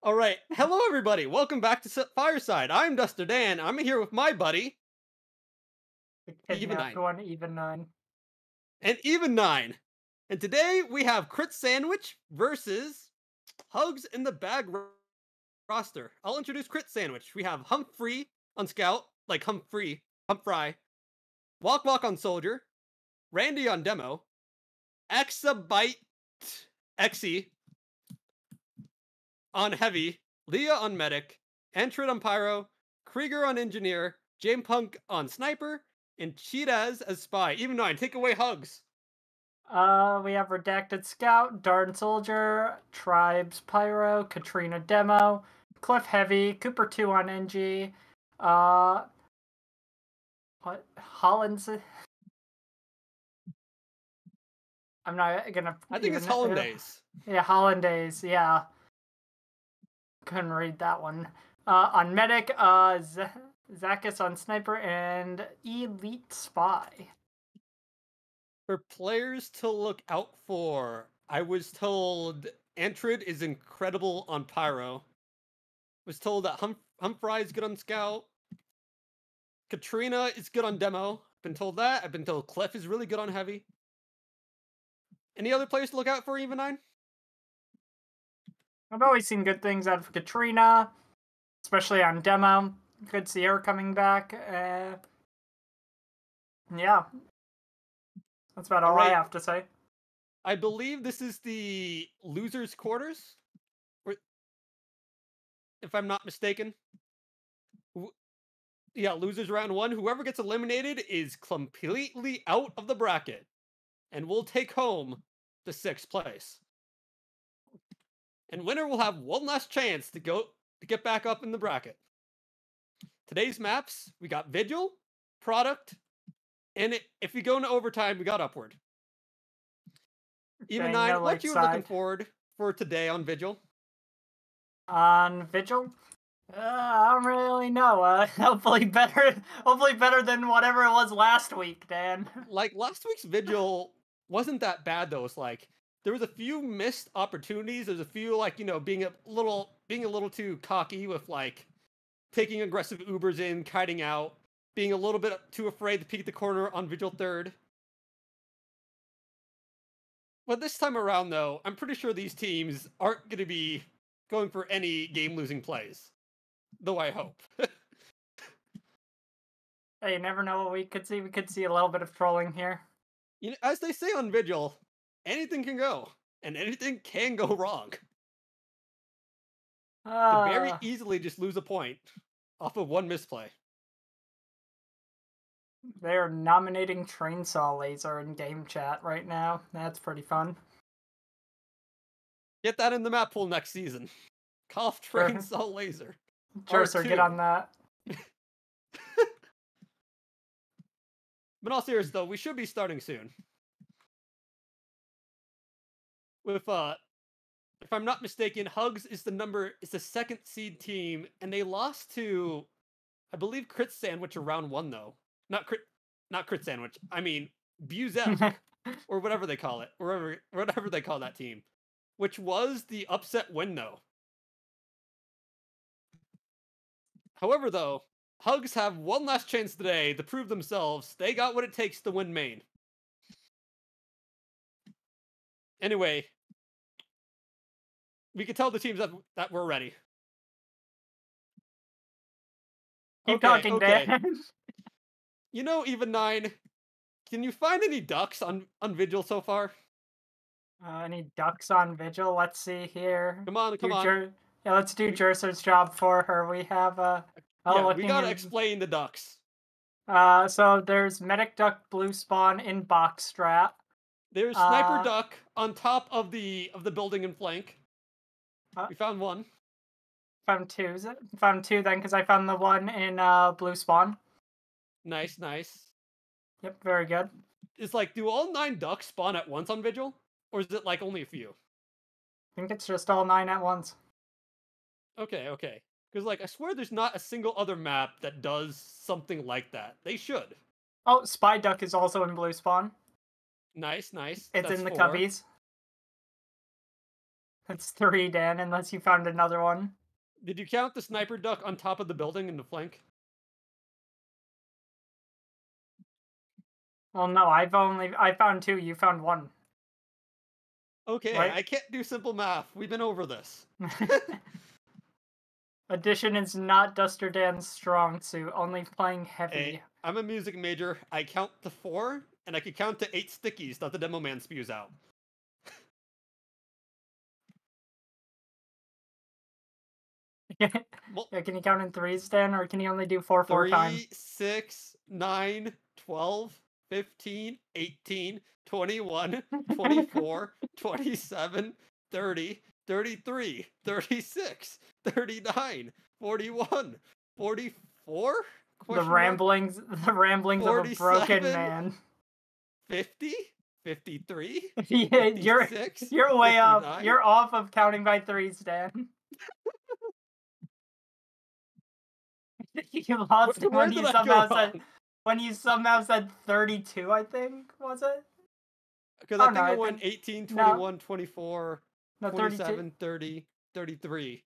All right. Hello, everybody. Welcome back to Fireside. I'm Duster Dan. I'm here with my buddy, The kidnapped EvenNine, one, EvenNine. and EvenNine. And today we have Crit Sandwich versus Hugs in the Bag roster. I'll introduce Crit Sandwich. We have Humphrey on Scout, like Humpfry, Walk Walk on Soldier, Randy on Demo, Exabyte Exy on Heavy, Leah on Medic, Entrid on Pyro, Krieger on Engineer, Jame Punk on Sniper, and Cheetahs as Spy. EvenNine, take away Hugs. We have Redacted Scout, Darn Soldier, Tribes Pyro, Katrina Demo, Cliff Heavy, Cooper 2 on NG, uh, what? Holland's. I'm not gonna I think it's even. Hollandaise. Yeah, Hollandaise, yeah. Couldn't read that one. On Medic, Zakis on Sniper, and Elite Spy. For players to look out for, I was told Entrid is incredible on Pyro. Was told that Humphrey is good on Scout. Katrina is good on Demo. Been told that. I've been told Cliff is really good on Heavy. Any other players to look out for, EvenNine? I've always seen good things out of Katrina, especially on Demo. Good to see her coming back. Yeah, that's about all I Alright. have to say. I believe this is the losers' quarters, if I'm not mistaken. Yeah, losers round one. Whoever gets eliminated is completely out of the bracket and will take home the sixth place. And winner will have one last chance to get back up in the bracket. Today's maps, we got Vigil, Product, and if we go into overtime, we got Upward. EvenNine, what you looking forward for today on Vigil? On Vigil? I don't really know. Hopefully better than whatever it was last week, Dan. Like last week's Vigil wasn't that bad though. It's like there was a few missed opportunities. There's a few like, being a little too cocky with like taking aggressive Ubers in, kiting out, being a little bit too afraid to peek the corner on Vigil third. But this time around, though, I'm pretty sure these teams aren't going to be going for any game-losing plays. Though I hope. Hey, you never know what we could see. We could see a little bit of trolling here. As they say on Vigil, anything can go, and anything can go wrong. Could very easily just lose a point off of one misplay. They're nominating Trainsaw Laser in game chat right now. That's pretty fun. Get that in the map pool next season. Cough Trainsaw Laser. Jercer, get on that. But in all seriousness, though, we should be starting soon. With if I'm not mistaken, Hugs is the second seed team, and they lost to, I believe, Crit Sandwich around one though. Not Crit Sandwich. I mean Buzel or whatever they call it, whatever they call that team, which was the upset win though. However, though, Hugs have one last chance today to prove themselves. They got what it takes to win main. Anyway, we can tell the teams that we're ready. Keep talking, Dan. EvenNine, can you find any ducks on Vigil so far? Any ducks on Vigil? Let's see here. Come on. Yeah, let's do Jercer's job for her. We have We gotta explain the ducks. So there's Medic Duck Blue Spawn in Box Strat. There's Sniper Duck on top of the building and flank. We found one. Found two. Found two then, because I found the one in Blue Spawn. Nice. Yep, very good. It's like, do all 9 ducks spawn at once on Vigil? Or is it like only a few? I think it's just all 9 at once. Okay. Because like I swear there's not a single other map that does something like that. They should. Oh, Spy Duck is also in Blue Spawn. Nice. It's in the cubbies. That's 3, Dan, unless you found another one. Did you count the sniper duck on top of the building in the flank? Well, no, I found 2, you found 1. Okay, Right? I can't do simple math. We've been over this. Addition is not Duster Dan's strong suit, only playing heavy. Hey, I'm a music major. I count to 4, and I can count to 8 stickies that the demo man spews out. Well, Yeah, can you count in 3s, Dan, or can you only do 4 times? 3, 6, 9, 12, 15, 18, 21, 24, 27, 30, 33, 36, 39, 41, 44? The ramblings of a broken 47, man. 50, 53, Yeah, 56, you're way off. 59. You're off of counting by 3s, Dan. You lost it Where did I go wrong? when you somehow said 32, I think, was it? Because Oh I no, think I I won think 18, no, 21, 24, no 32. 27, 30, 33.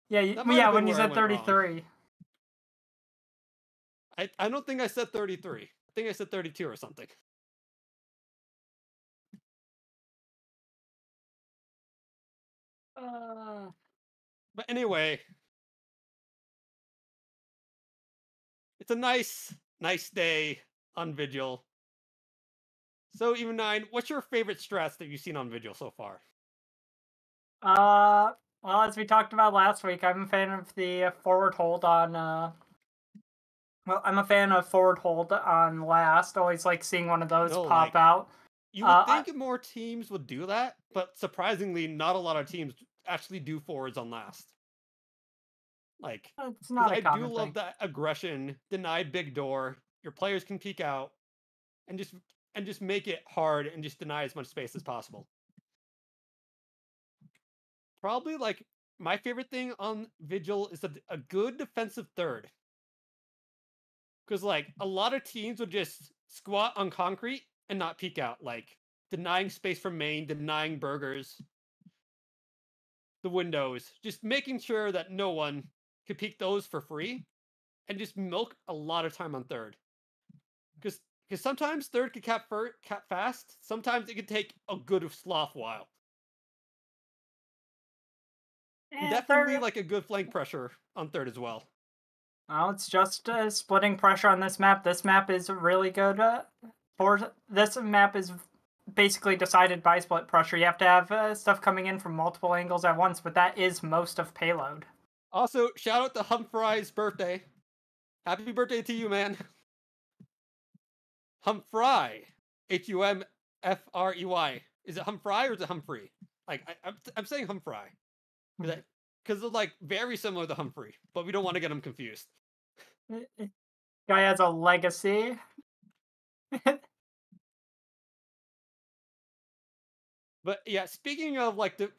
Yeah, That might have been when you where I said went wrong. 33. I don't think I said 33. I think I said 32 or something. But anyway, it's a nice day on Vigil. So, EvenNine, what's your favorite strats that you've seen on Vigil so far? Well, as we talked about last week, I'm a fan of the forward hold on. Well, I'm a fan of forward hold on last. Always like seeing one of those No, pop like, out. you would I, think more teams would do that, but surprisingly, not a lot of teams actually do forwards on last. Like, it's because not a I do common love thing. that aggression, denied big door. Your players can peek out and just make it hard and just deny as much space as possible. Probably like my favorite thing on Vigil is a good defensive third. Because like a lot of teams would just squat on concrete and not peek out, like denying space from main, denying burgers, the windows, just making sure that no one could peek those for free and just milk a lot of time on third. Because sometimes third could cap fast, sometimes it could take a good sloth while. And definitely Third. like a good flank pressure on third as well. Well, it's just splitting pressure on this map. This map is really good. This map is basically decided by split pressure. You have to have stuff coming in from multiple angles at once, but that is most of payload. Also, shout out to Humfry's birthday. Happy birthday to you, man. Humfry. Humfrey. Is it Humfry or is it Humphrey? Like, I'm saying Humfry. Because they're like very similar to Humphrey, but we don't want to get them confused. Guy has a legacy. But yeah, speaking of like the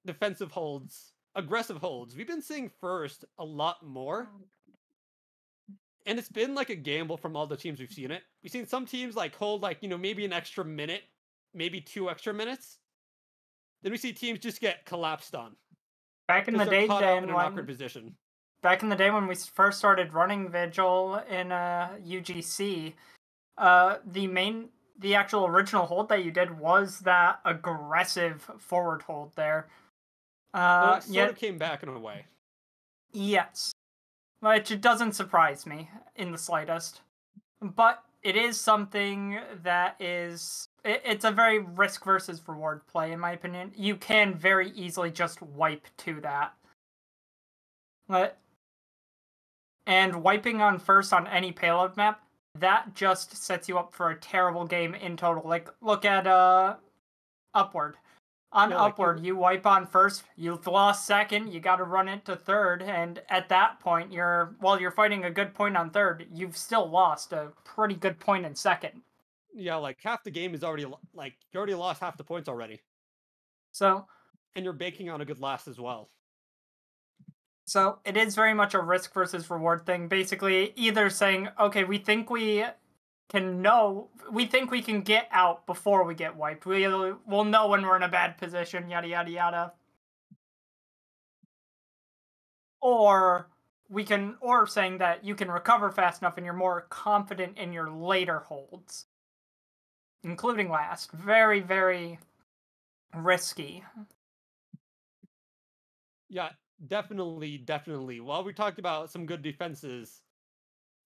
defensive holds, aggressive holds, we've been seeing first a lot more. And it's been like a gamble from all the teams we've seen it. We've seen some teams like hold like, maybe an extra minute, maybe 2 extra minutes. Then we see teams just get collapsed on. Back in the Because they're day, caught out in Dan, an awkward position. back in the day when we first started running Vigil in UGC, the actual original hold that you did was that aggressive forward hold there. So it sort of came back in a way. Yes, which it doesn't surprise me in the slightest. But it is something that is... It's a very risk versus reward play, in my opinion. You can very easily just wipe to that. And wiping on first on any payload map, that just sets you up for a terrible game in total. Like, look at Upward. On Upward, you wipe on first, you've lost second, you gotta run it to third, and at that point, while you're fighting a good point on third, you've still lost a pretty good point in second. Yeah, like half the game is already, like, you already lost half the points already. So... And you're banking on a good last as well. So it is very much a risk versus reward thing. Basically, either saying, okay, we think we we think we can get out before we get wiped. We'll know when we're in a bad position, yada yada yada. Or saying that you can recover fast enough and you're more confident in your later holds, including last. Very, very risky. Yeah, definitely. While we talked about some good defenses,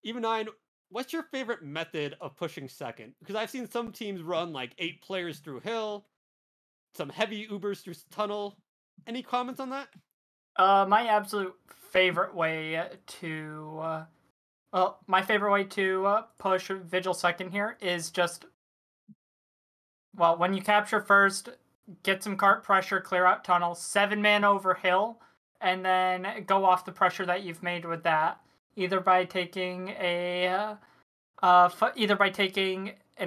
EvenNine, what's your favorite method of pushing second? Because I've seen some teams run like 8 players through hill, some heavy Ubers through tunnel. Any comments on that? My absolute favorite way to push Vigil second here is just, well, when you capture first, get some cart pressure, clear out tunnel, 7-man over hill, and then go off the pressure that you've made with that, either by taking an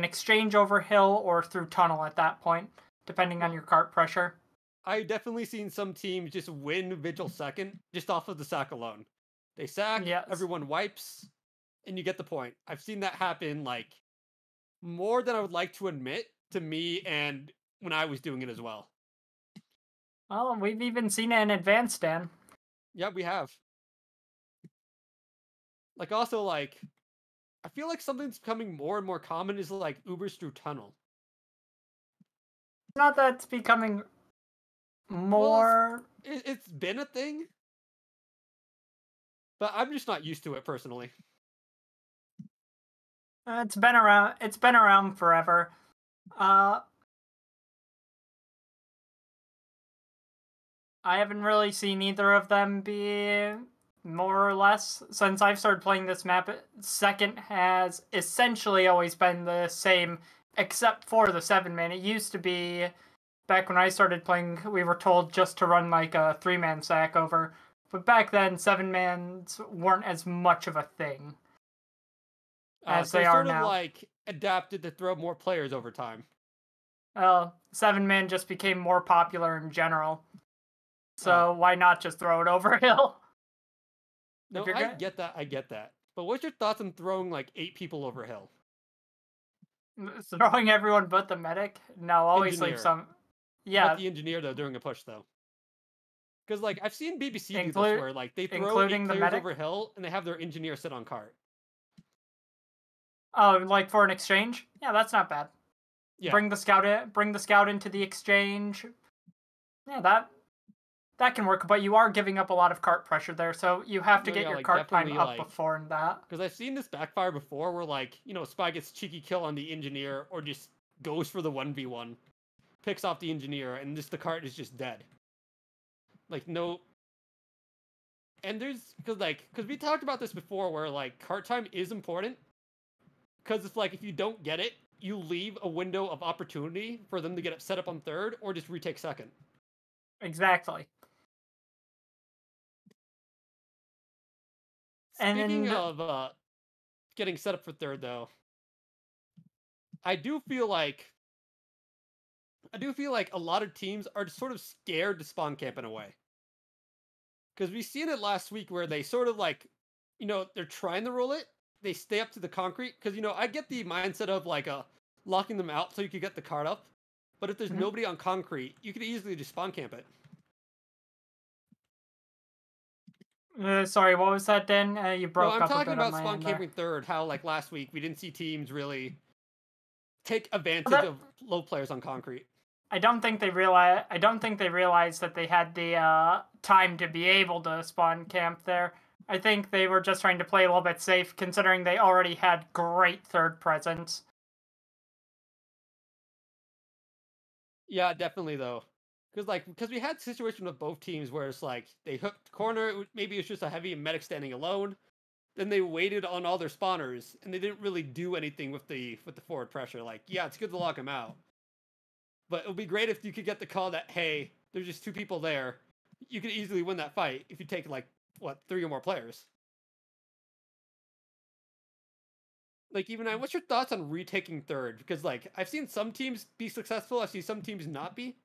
exchange over hill or through tunnel at that point, depending on your cart pressure. I definitely seen some teams just win Vigil second just off of the sack alone. They sack, yes. Everyone wipes, and you get the point. I've seen that happen like more than I would like to admit to me and when I was doing it as well. Well, we've even seen it in advanced, Dan. Yeah, we have. Like also like I feel like something's becoming more and more common is like Ubers through tunnel. Not that it's becoming more. Well, it's been a thing, but I'm just not used to it personally. It's been around. It's been around forever. I haven't really seen either of them be more or less since I've started playing this map. Second has essentially always been the same, except for the 7-man. It used to be, back when I started playing, we were told just to run like a 3-man sack over. But back then, 7-mans weren't as much of a thing as So they sort are of now. like adapted to throw more players over time. Well, 7-man just became more popular in general. So why not just throw it over hill? No, I get that. But what's your thoughts on throwing like 8 people over hill? Throwing everyone but the medic? No, always Engineer. leave some. Yeah. But the engineer though during a push though. Because like I've seen BBC do this where like they throw 8 players over hill and they have their engineer sit on cart. Oh, like for an exchange? Yeah, that's not bad. Yeah. Bring the scout into the exchange. Yeah, that can work, but you are giving up a lot of cart pressure there, so you have to get your cart time up before that. Because I've seen this backfire before where like, Spy gets cheeky kill on the engineer or just goes for the 1v1, picks off the engineer, and just the cart is just dead. Like no. And because we talked about this before where like cart time is important. Because it's like if you don't get it, you leave a window of opportunity for them to get set up on third or just retake second. Exactly. Speaking of getting set up for third, though, I do feel like a lot of teams are sort of scared to spawn camp in a way. Because we seen it last week where they sort of like, they're trying to roll it. They stay up to the concrete. Because, I get the mindset of like locking them out so you could get the cart up. But if there's nobody on concrete, you could easily just spawn camp it. Sorry, what was that, Dan? You broke up a bit. I'm talking about spawn camping third. How like last week we didn't see teams really take advantage of low players on concrete. I don't think they realized that they had the time to be able to spawn camp there. I think they were just trying to play a little bit safe, considering they already had great third presence. Yeah, definitely though. Because we had situations with both teams where it's like they hooked corner, maybe it's just a heavy medic standing alone. Then they waited on all their spawners, and they didn't really do anything with the forward pressure. Like, yeah, it's good to lock them out, but it would be great if you could get the call that hey, there's just 2 people there. You could easily win that fight if you take like 3 or more players. Like what's your thoughts on retaking third? Because like I've seen some teams be successful, I've seen some teams not be.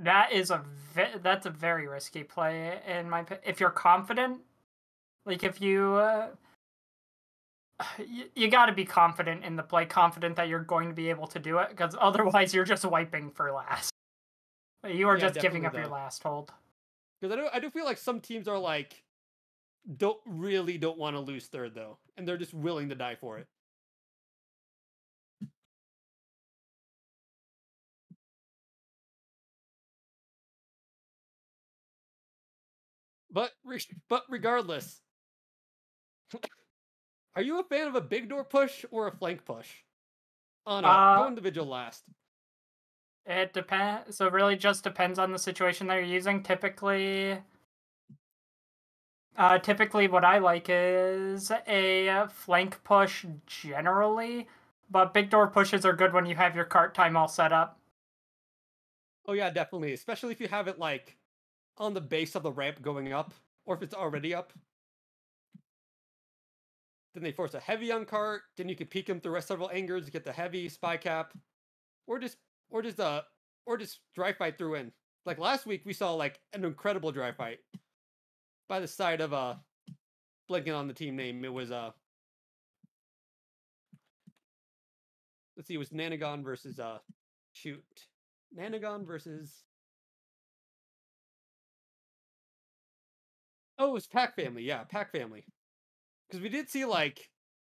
That's a very risky play in my. If you're confident, like if you you got to be confident in the play, confident that you're going to be able to do it, because otherwise you're just wiping for last. You are Yeah, just giving definitely up your though. last hold. Because I do feel like some teams are like don't want to lose third though, and they're just willing to die for it. But regardless, are you a fan of a big door push or a flank push? On a go Uh, individual last. it depends. So it really just depends on the situation that you're using. Typically, what I like is a flank push generally, but big door pushes are good when you have your cart time all set up. Oh yeah, definitely. Especially if you have it like on the base of the ramp going up, or if it's already up. Then they force a heavy on cart. Then you can peek them through several angles to get the heavy spy cap, or just or just uh or just dry fight through in. Like last week, we saw like an incredible dry fight by the side of blanking on the team name. It was let's see, it was Nanagon versus shoot, Nanagon versus oh, it was Pack Family. Yeah, Pack Family. Because we did see like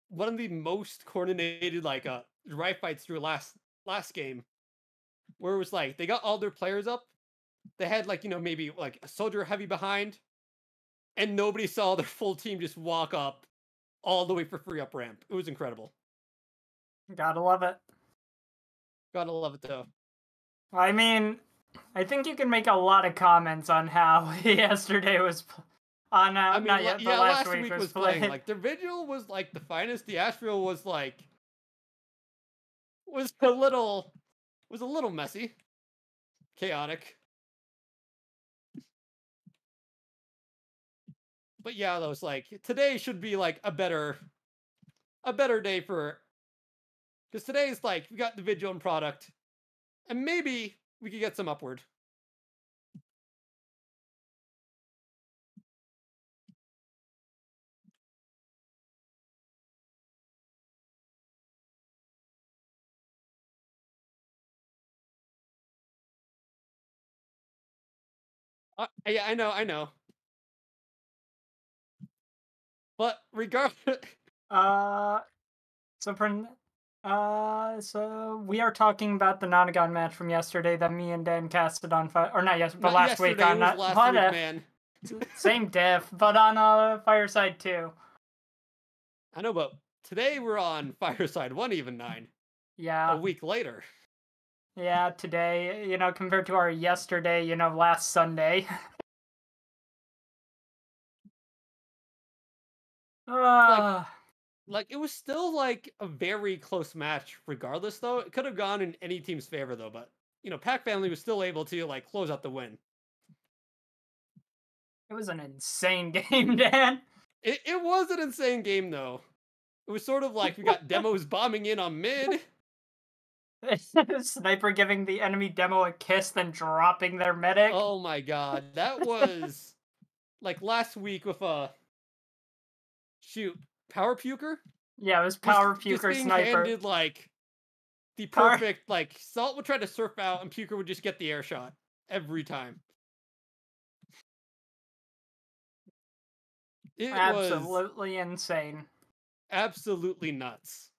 one of the most coordinated like dry fights through last game, where it was like they got all their players up. They had like maybe like a soldier heavy behind, and nobody saw their full team just walk up all the way for free up ramp. It was incredible. Gotta love it. Gotta love it though. I mean, I think you can make a lot of comments on how yesterday was on I mean, not yet, but yeah, last last week week was was playing played. like their vigil was like the finest. The Astral was like was a little messy, chaotic. But yeah, those like today should be like a better day for because today is like we got the vigil and product, and maybe we could get some upward. Yeah, I know. But regardless, Uh, so for so we are talking about the Nonagon match from yesterday that me and Dan casted on or not yes, but not last week yesterday. It on was last what week, man. same diff, but on Fireside 2. I know, but today we're on Fireside One, EvenNine. A Yeah, week later. yeah. Today, compared to our yesterday, last Sunday. Like uh, it was still like a very close match, regardless. Though it could have gone in any team's favor, though. But Pack Family was still able to like close out the win. it was an insane game, Dan. It was an insane game, though. It was sort of like we got demos bombing in on mid. Sniper giving the enemy demo a kiss, then dropping their medic. Oh my god, that was like last week with shoot power puker Yeah, it was Power just Puker being Sniper. handed like the Power. perfect like Salt would try to surf out and Puker would just get the air shot every time. It was Absolutely insane. absolutely nuts.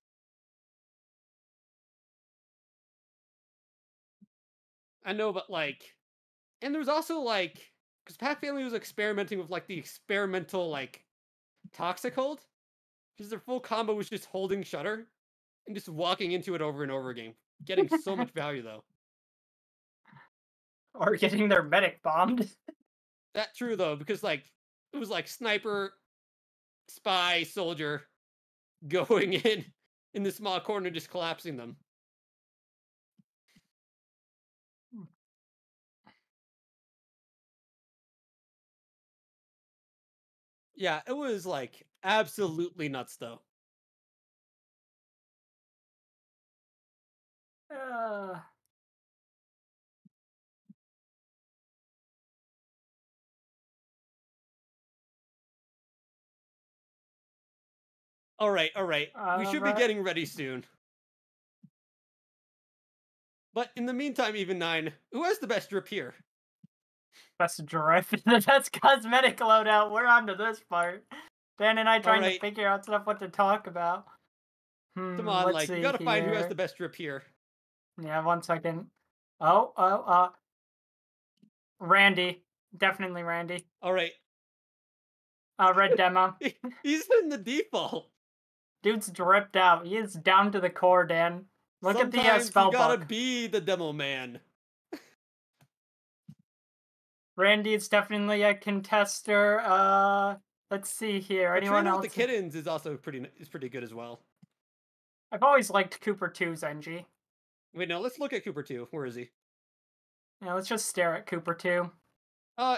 I know, but like, and there was also like, because Pack Family was experimenting with like the experimental like toxic hold, because their full combo was just holding shutter and just walking into it over and over again, getting so much value though. Or getting their medic bombed. That true though, because like it was like sniper, spy, soldier going in the small corner, just collapsing them. Yeah, it was like absolutely nuts though. Uh, All right, all right. We should be Alright. getting ready soon. But in the meantime, EvenNine, who has the best drip here? Best drip. That's cosmetic loadout. We're on to this part. Dan and I All trying to right, figure out stuff what to talk about. come on, Let's like we see gotta find who has here. the best drip here. Yeah, 1 second. Oh, Randy. Definitely Randy. All right, Red demo. he's in the default. Dude's dripped out. He is down to the core, Dan. Look at the Sometimes spell you gotta book. be the demo man. Randy is definitely a contester. Let's see here. But Anyone Trainer with else? the Kittens is also pretty good as well. I've always liked Cooper 2's NG. Wait, no, let's look at Cooper 2. Where is he? Yeah, let's just stare at Cooper 2.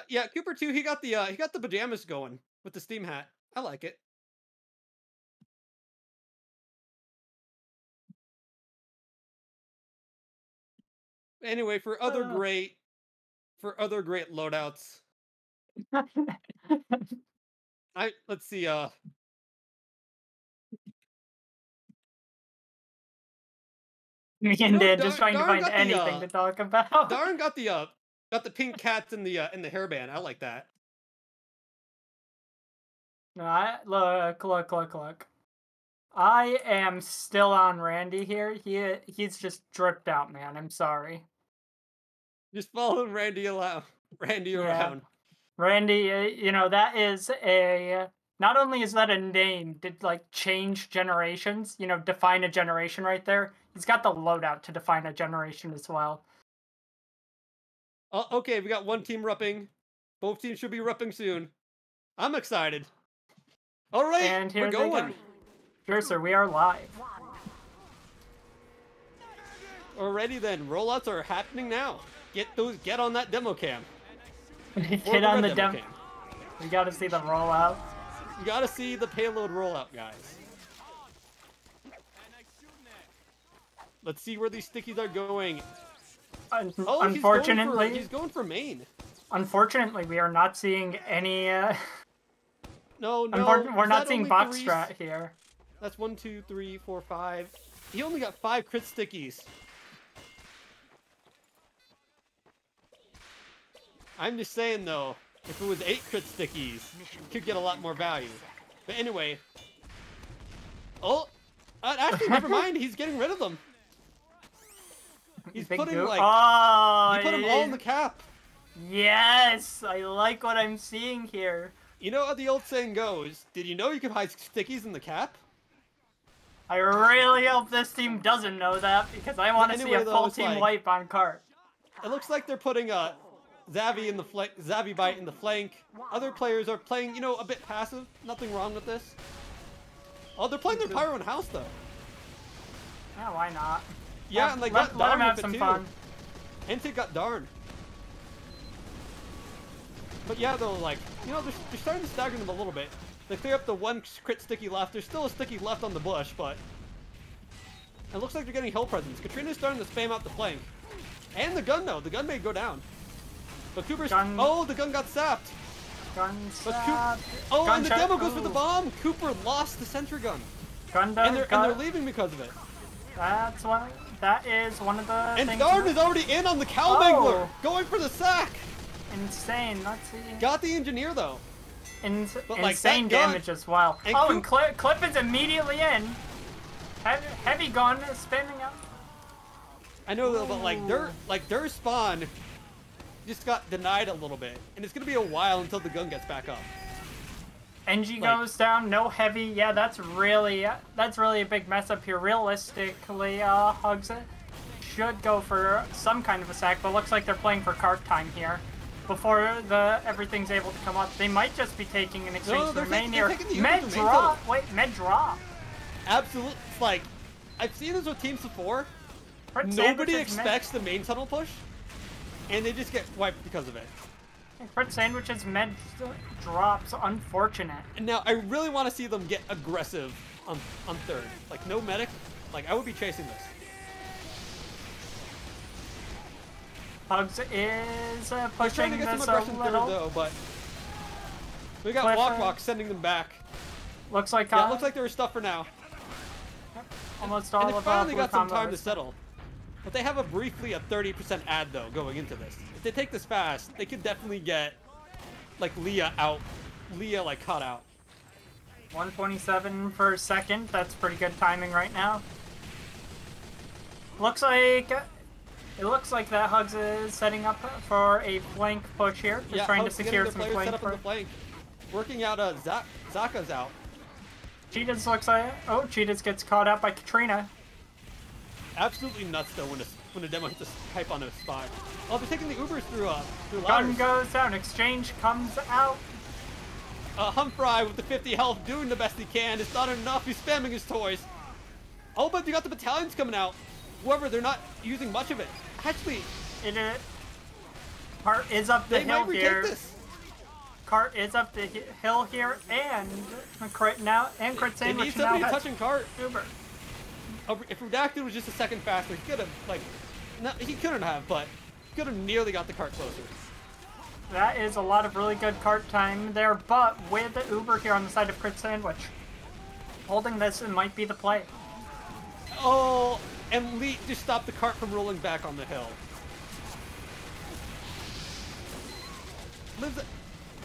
Yeah, Cooper 2, he got the pajamas going with the steam hat. I like it. Anyway, for other great loadouts, let's see, Me and Dan just trying to Darn find anything to talk about. Darn got the pink cats in the hairband. I like that. No, look. I am still on Randy here. He's just dripped out, man. I'm sorry. Just following Randy around. Randy, you know, that is a... Not only is that a name to, like, change generations, you know, define a generation right there, he's got the loadout to define a generation as well. Okay, we got one team repping. Both teams should be repping soon. I'm excited. All right, and here we're going. Go. Jercer, we are live. Alrighty then, rollouts are happening now. Get on that demo cam. Get on the demo cam. We gotta see the rollout. You gotta see the payload rollout, guys. Let's see where these stickies are going. Unfortunately, he's going for main. Unfortunately, we are not seeing any. No, we're not seeing box strat here. That's 1, 2, 3, 4, 5. He only got 5 crit stickies. I'm just saying though, if it was 8 crit stickies, you could get a lot more value. But anyway. Oh! Actually, never mind. He's getting rid of them. He's putting, like... he put them all in the cap. Yes! I like what I'm seeing here. You know how the old saying goes, did you know you could hide stickies in the cap? I really hope this team doesn't know that, because I want to see a full team wipe on cart. It looks like they're putting Zavi in the Zavi bite in the flank. Other players are playing, you know, a bit passive. Nothing wrong with this. Oh, they're playing their Pyro in house though. Yeah, why not? Yeah, and they got let Darn them have with some it too. fun. Ente got Darn. But yeah, though, like, you know, they're starting to stagger them a little bit. They clear up the 1 crit sticky left. There's still a sticky left on the bush, but it looks like they're getting hill presence. Katrina's starting to spam out the flank. And the gun, though. The gun may go down. But Cooper's... Oh, the gun got sapped. Gun sapped. Oh, and the demo goes for the bomb. Cooper lost the sentry gun. And they're leaving because of it. That is one of the things... And Darn is already in on the Cowbangler. Going for the sack. Insane. Let's see. Got the engineer, though. But, like, insane damage as well. And Clip is immediately in. Heavy gun is spinning up. I know though, but their spawn just got denied a little bit, and it's gonna be a while until the gun gets back up. NG goes down, no heavy. Yeah, that's really a big mess up here. Realistically, Hugs should go for some kind of a sack, but looks like they're playing for cart time here. Before everything's able to come up, they might just be taking an exchange for main here. Med drop. Wait, med drop. Absolutely. Like, I've seen this with teams before. Nobody expects the main tunnel push, and they just get wiped because of it. Crit Sandwich's med drops, unfortunate. And now I really want to see them get aggressive on third. Like, no medic. Like, I would be chasing this. Hugs is pushing trying to get this some aggression a little. third, though, but we got Walk sending them back. Looks like yeah, it looks like there was stuff for now. Almost all and they of finally got some blue time to combos. settle. But they have a briefly a 30% ad though going into this. If they take this fast, they could definitely get like Leah like caught out. 127 per second. That's pretty good timing right now. Looks like it looks like that Hugs is setting up for a flank push here. Just trying to secure some flank. Set up in the flank. Working out Zaka's out. Cheetahs looks like Cheetahs gets caught out by Katrina. Absolutely nuts though when a demo hits a pipe on a spot. Oh, they're taking the Ubers through Gun ladders. goes down. Exchange comes out. Humphrey with the 50 health doing the best he can. It's not enough. He's spamming his toys. Oh, but you got the battalions coming out. However, they're not using much of it. Actually, Cart is up the they hill might here. retake this. Cart is up the hill here, and crit now, and crit They need sandwich now somebody has touching Cart. Uber. If Redacted was just a second faster, he could have, like, no, he couldn't have, but could have nearly got the Cart closer. That is a lot of really good cart time there, but with the Uber here on the side of crit sandwich, holding this, it might be the play. Oh, and Lee just stopped the Cart from rolling back on the hill.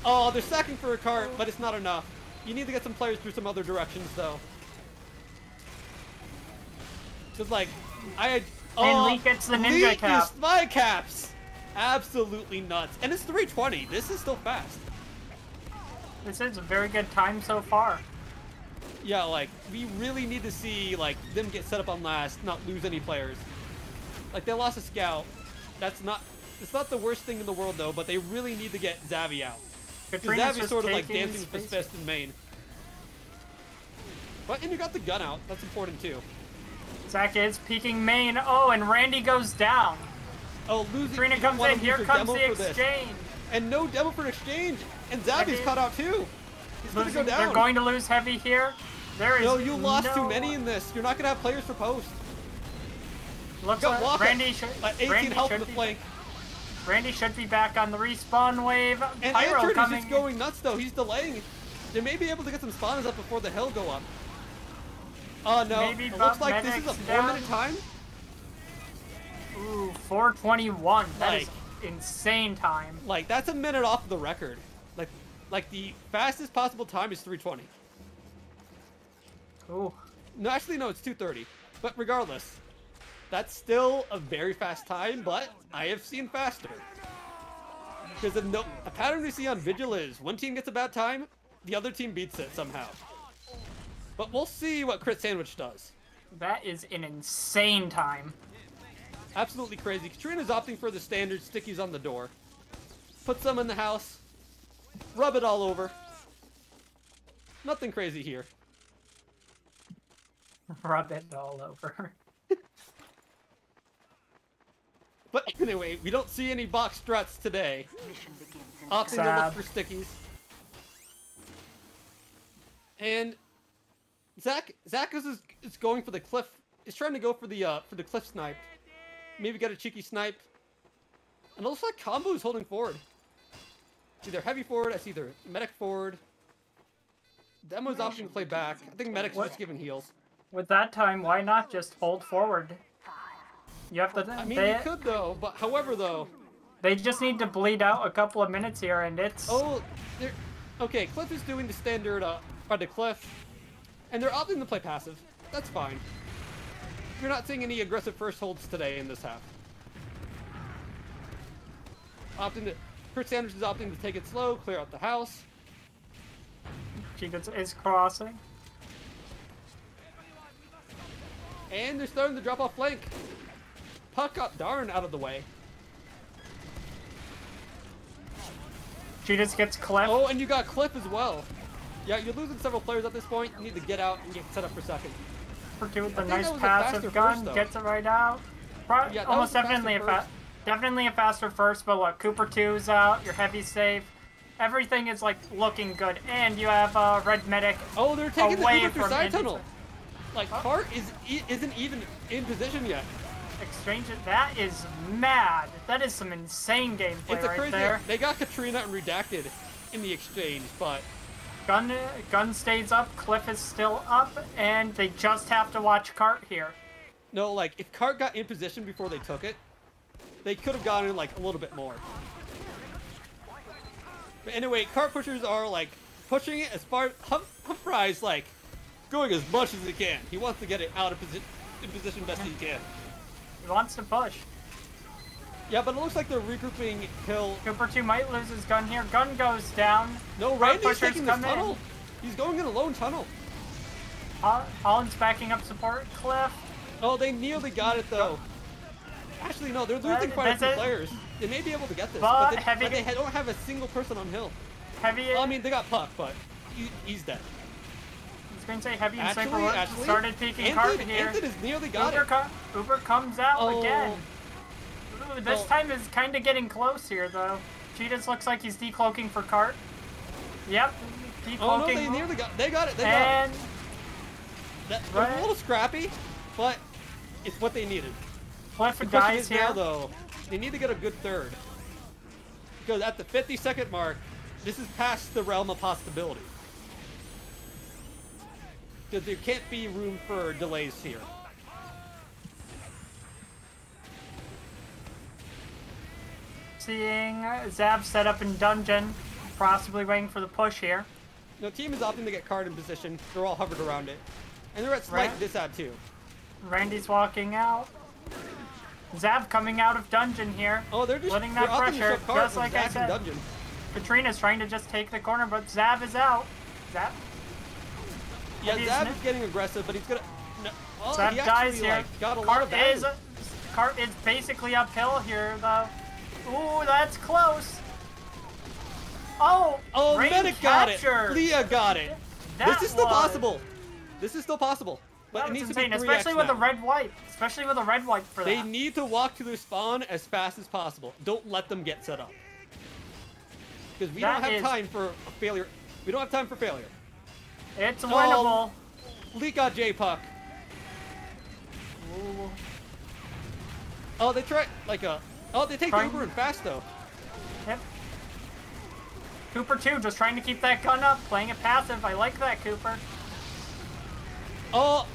Oh, they're sacking for a Cart, but it's not enough. You need to get some players through some other directions, though. Just like, and Lee gets the ninja cap. Lee spy caps! Absolutely nuts. And it's 320. This is still fast. This is a very good time so far. Yeah, like, we really need to see, like, them get set up on last, not lose any players. Like, they lost a scout. It's not the worst thing in the world, though, but they really need to get Zavi out. Because Zavi's sort of, like, dancing with his fist in main. But, and you got the gun out. That's important, too. Zach is peeking main. Oh, and Randy goes down. Oh, losing. Trina comes in. Here comes the exchange. And no demo for an exchange. And Zavi's caught out, too. He's going to go down. They're going to lose heavy here. No, you lost too many in this. You're not going to have players for post. Looks like Randy should 18 health in the flank. Randy should be back on the respawn wave. And Pyro Antrid coming. is just going nuts, though. He's delaying. They may be able to get some spawners up before the hill go up. Oh, no. Maybe it looks like this is a 4-minute time. Ooh, 4:21. That is insane time. Like, that's a minute off the record. Like the fastest possible time is 3:20. Ooh. No, actually, no, it's 2:30. But regardless, that's still a very fast time, but I have seen faster. Because a pattern we see on Vigil is one team gets a bad time, the other team beats it somehow. But we'll see what Crit Sandwich does. That is an insane time. Absolutely crazy. Katrina's opting for the standard stickies on the door. Put some in the house. Rub it all over. Nothing crazy here. Rub it all over. But anyway, we don't see any box struts today. Opting to look for stickies. And Zach is going for the cliff. He's trying to go for the cliff snipe. Maybe get a cheeky snipe. And it looks like Combo is holding forward. It's either heavy forward, I see either medic forward. Demo's opting to play back. I think medic's just giving heals. With that time, why not just hold forward? You have to. I mean, you could though, but however though, they just need to bleed out a couple of minutes here, and it's. Oh, okay. Cliff is doing the standard by the cliff, and they're opting to play passive. That's fine. You're not seeing any aggressive first holds today in this half. Crit Sandwich is opting to take it slow, clear out the house. She is crossing. And they're starting to drop off flank. Puck got darn out of the way. She just gets Cliff. Oh, and you got Cliff as well. Yeah, you're losing several players at this point. You need to get out and get set up for second. With the nice passive gun, gets it right out. Yeah, almost definitely a faster first, but look, Cooper 2's out, your heavy safe. Everything is like looking good, and you have Red Medic. Oh, they're taking the Uber through side Indy. tunnel. Like, Cart isn't even in position yet. Exchange it. That is mad. That is some insane gameplay It's a right crazy. there. They got Katrina and Redacted in the exchange, but Gun stays up, Cliff is still up, and they just have to watch Cart here. No, like, if Cart got in position before they took it, they could have gotten, like, a little bit more. But anyway, Cart pushers are, like, pushing it as far... Humphries, like, going as much as he can. He wants to get it out of position best he can. He wants to push. Yeah, but it looks like they're regrouping Hill. Cooper 2 might lose his gun here. Gun goes down. No, Randy's taking this tunnel. He's going in a lone tunnel. Holland's backing up support. Cliff. Oh, they nearly got it, though. Actually, no, they're losing quite a few players. They may be able to get this, but they don't have a single person on Hill. Heavy. Well, I mean, they got Puck, but he's dead. I was going to say Heavy and Sniper started peeking Cart here. Anthony has nearly got it. Uber comes out again. Ooh, this time is kind of getting close here, though. Cheetahs looks like he's decloaking for Cart. Yep, decloaking. Oh, no, they nearly got it. They got it. They're a little scrappy, but it's what they needed. Cliff dies here. Now, though, they need to get a good third. Because at the 50-second mark, this is past the realm of possibility. Because there can't be room for delays here. Seeing Zav set up in dungeon, possibly waiting for the push here. No, team is opting to get Card in position. They're all hovered around it. And they're at slight disad too. Randy's walking out. Zav coming out of dungeon here. Oh, they're just letting that pressure, just like I said. Dungeon. Katrina's trying to just take the corner, but Zav is out. Zav? Yeah, Zav is getting aggressive, but he's gonna... No, well, Zav dies here. Like, got a lot of damage. Cart is basically uphill here, though. Ooh, that's close. Oh, Medic got it. Leah got it. This is still possible. This is still possible. But it needs to be 3x especially with a red wipe. Especially with a red wipe for that. They need to walk to their spawn as fast as possible. Don't let them get set up. Because we don't have time for a failure. We don't have time for failure. It's winnable. Lee got J-Puck. Ooh. Oh, they try like a... Oh, they take the Uber and fast, though. Yep. Cooper, too, just trying to keep that gun up. Playing it passive. I like that, Cooper. Oh...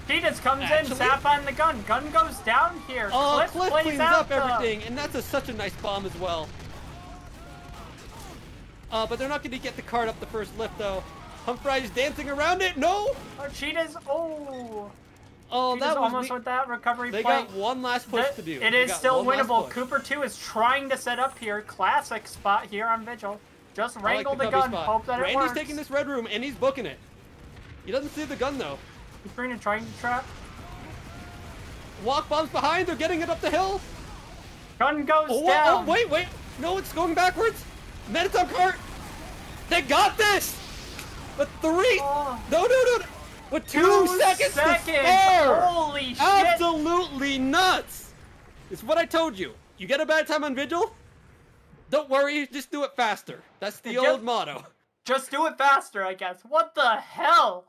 Cheetahs comes in, zap on the gun. Gun goes down here. Oh, Cliff cleans up everything, and that's such a nice bomb as well. But they're not going to get the card up the first lift, though. Humphries dancing around it. No! Oh, Cheetahs. Oh. Oh, Cheetahs that was almost with that recovery play. They got one last push to do. It is still winnable. Cooper 2 is trying to set up here. Classic spot here on Vigil. Just wrangle the gun. Hope that it works. Randy's taking this red room, and he's booking it. He doesn't see the gun, though. Katrina trying to trap. Walk bombs behind. They're getting it up the hill. Gun goes Oh, down. wait. No, it's going backwards. Meditum cart. They got this. But 3. Oh. No. With 2 seconds to spare. Holy shit. Absolutely nuts. It's what I told you. You get a bad time on Vigil? Don't worry. Just do it faster. That's the old motto. Just do it faster, I guess. What the hell?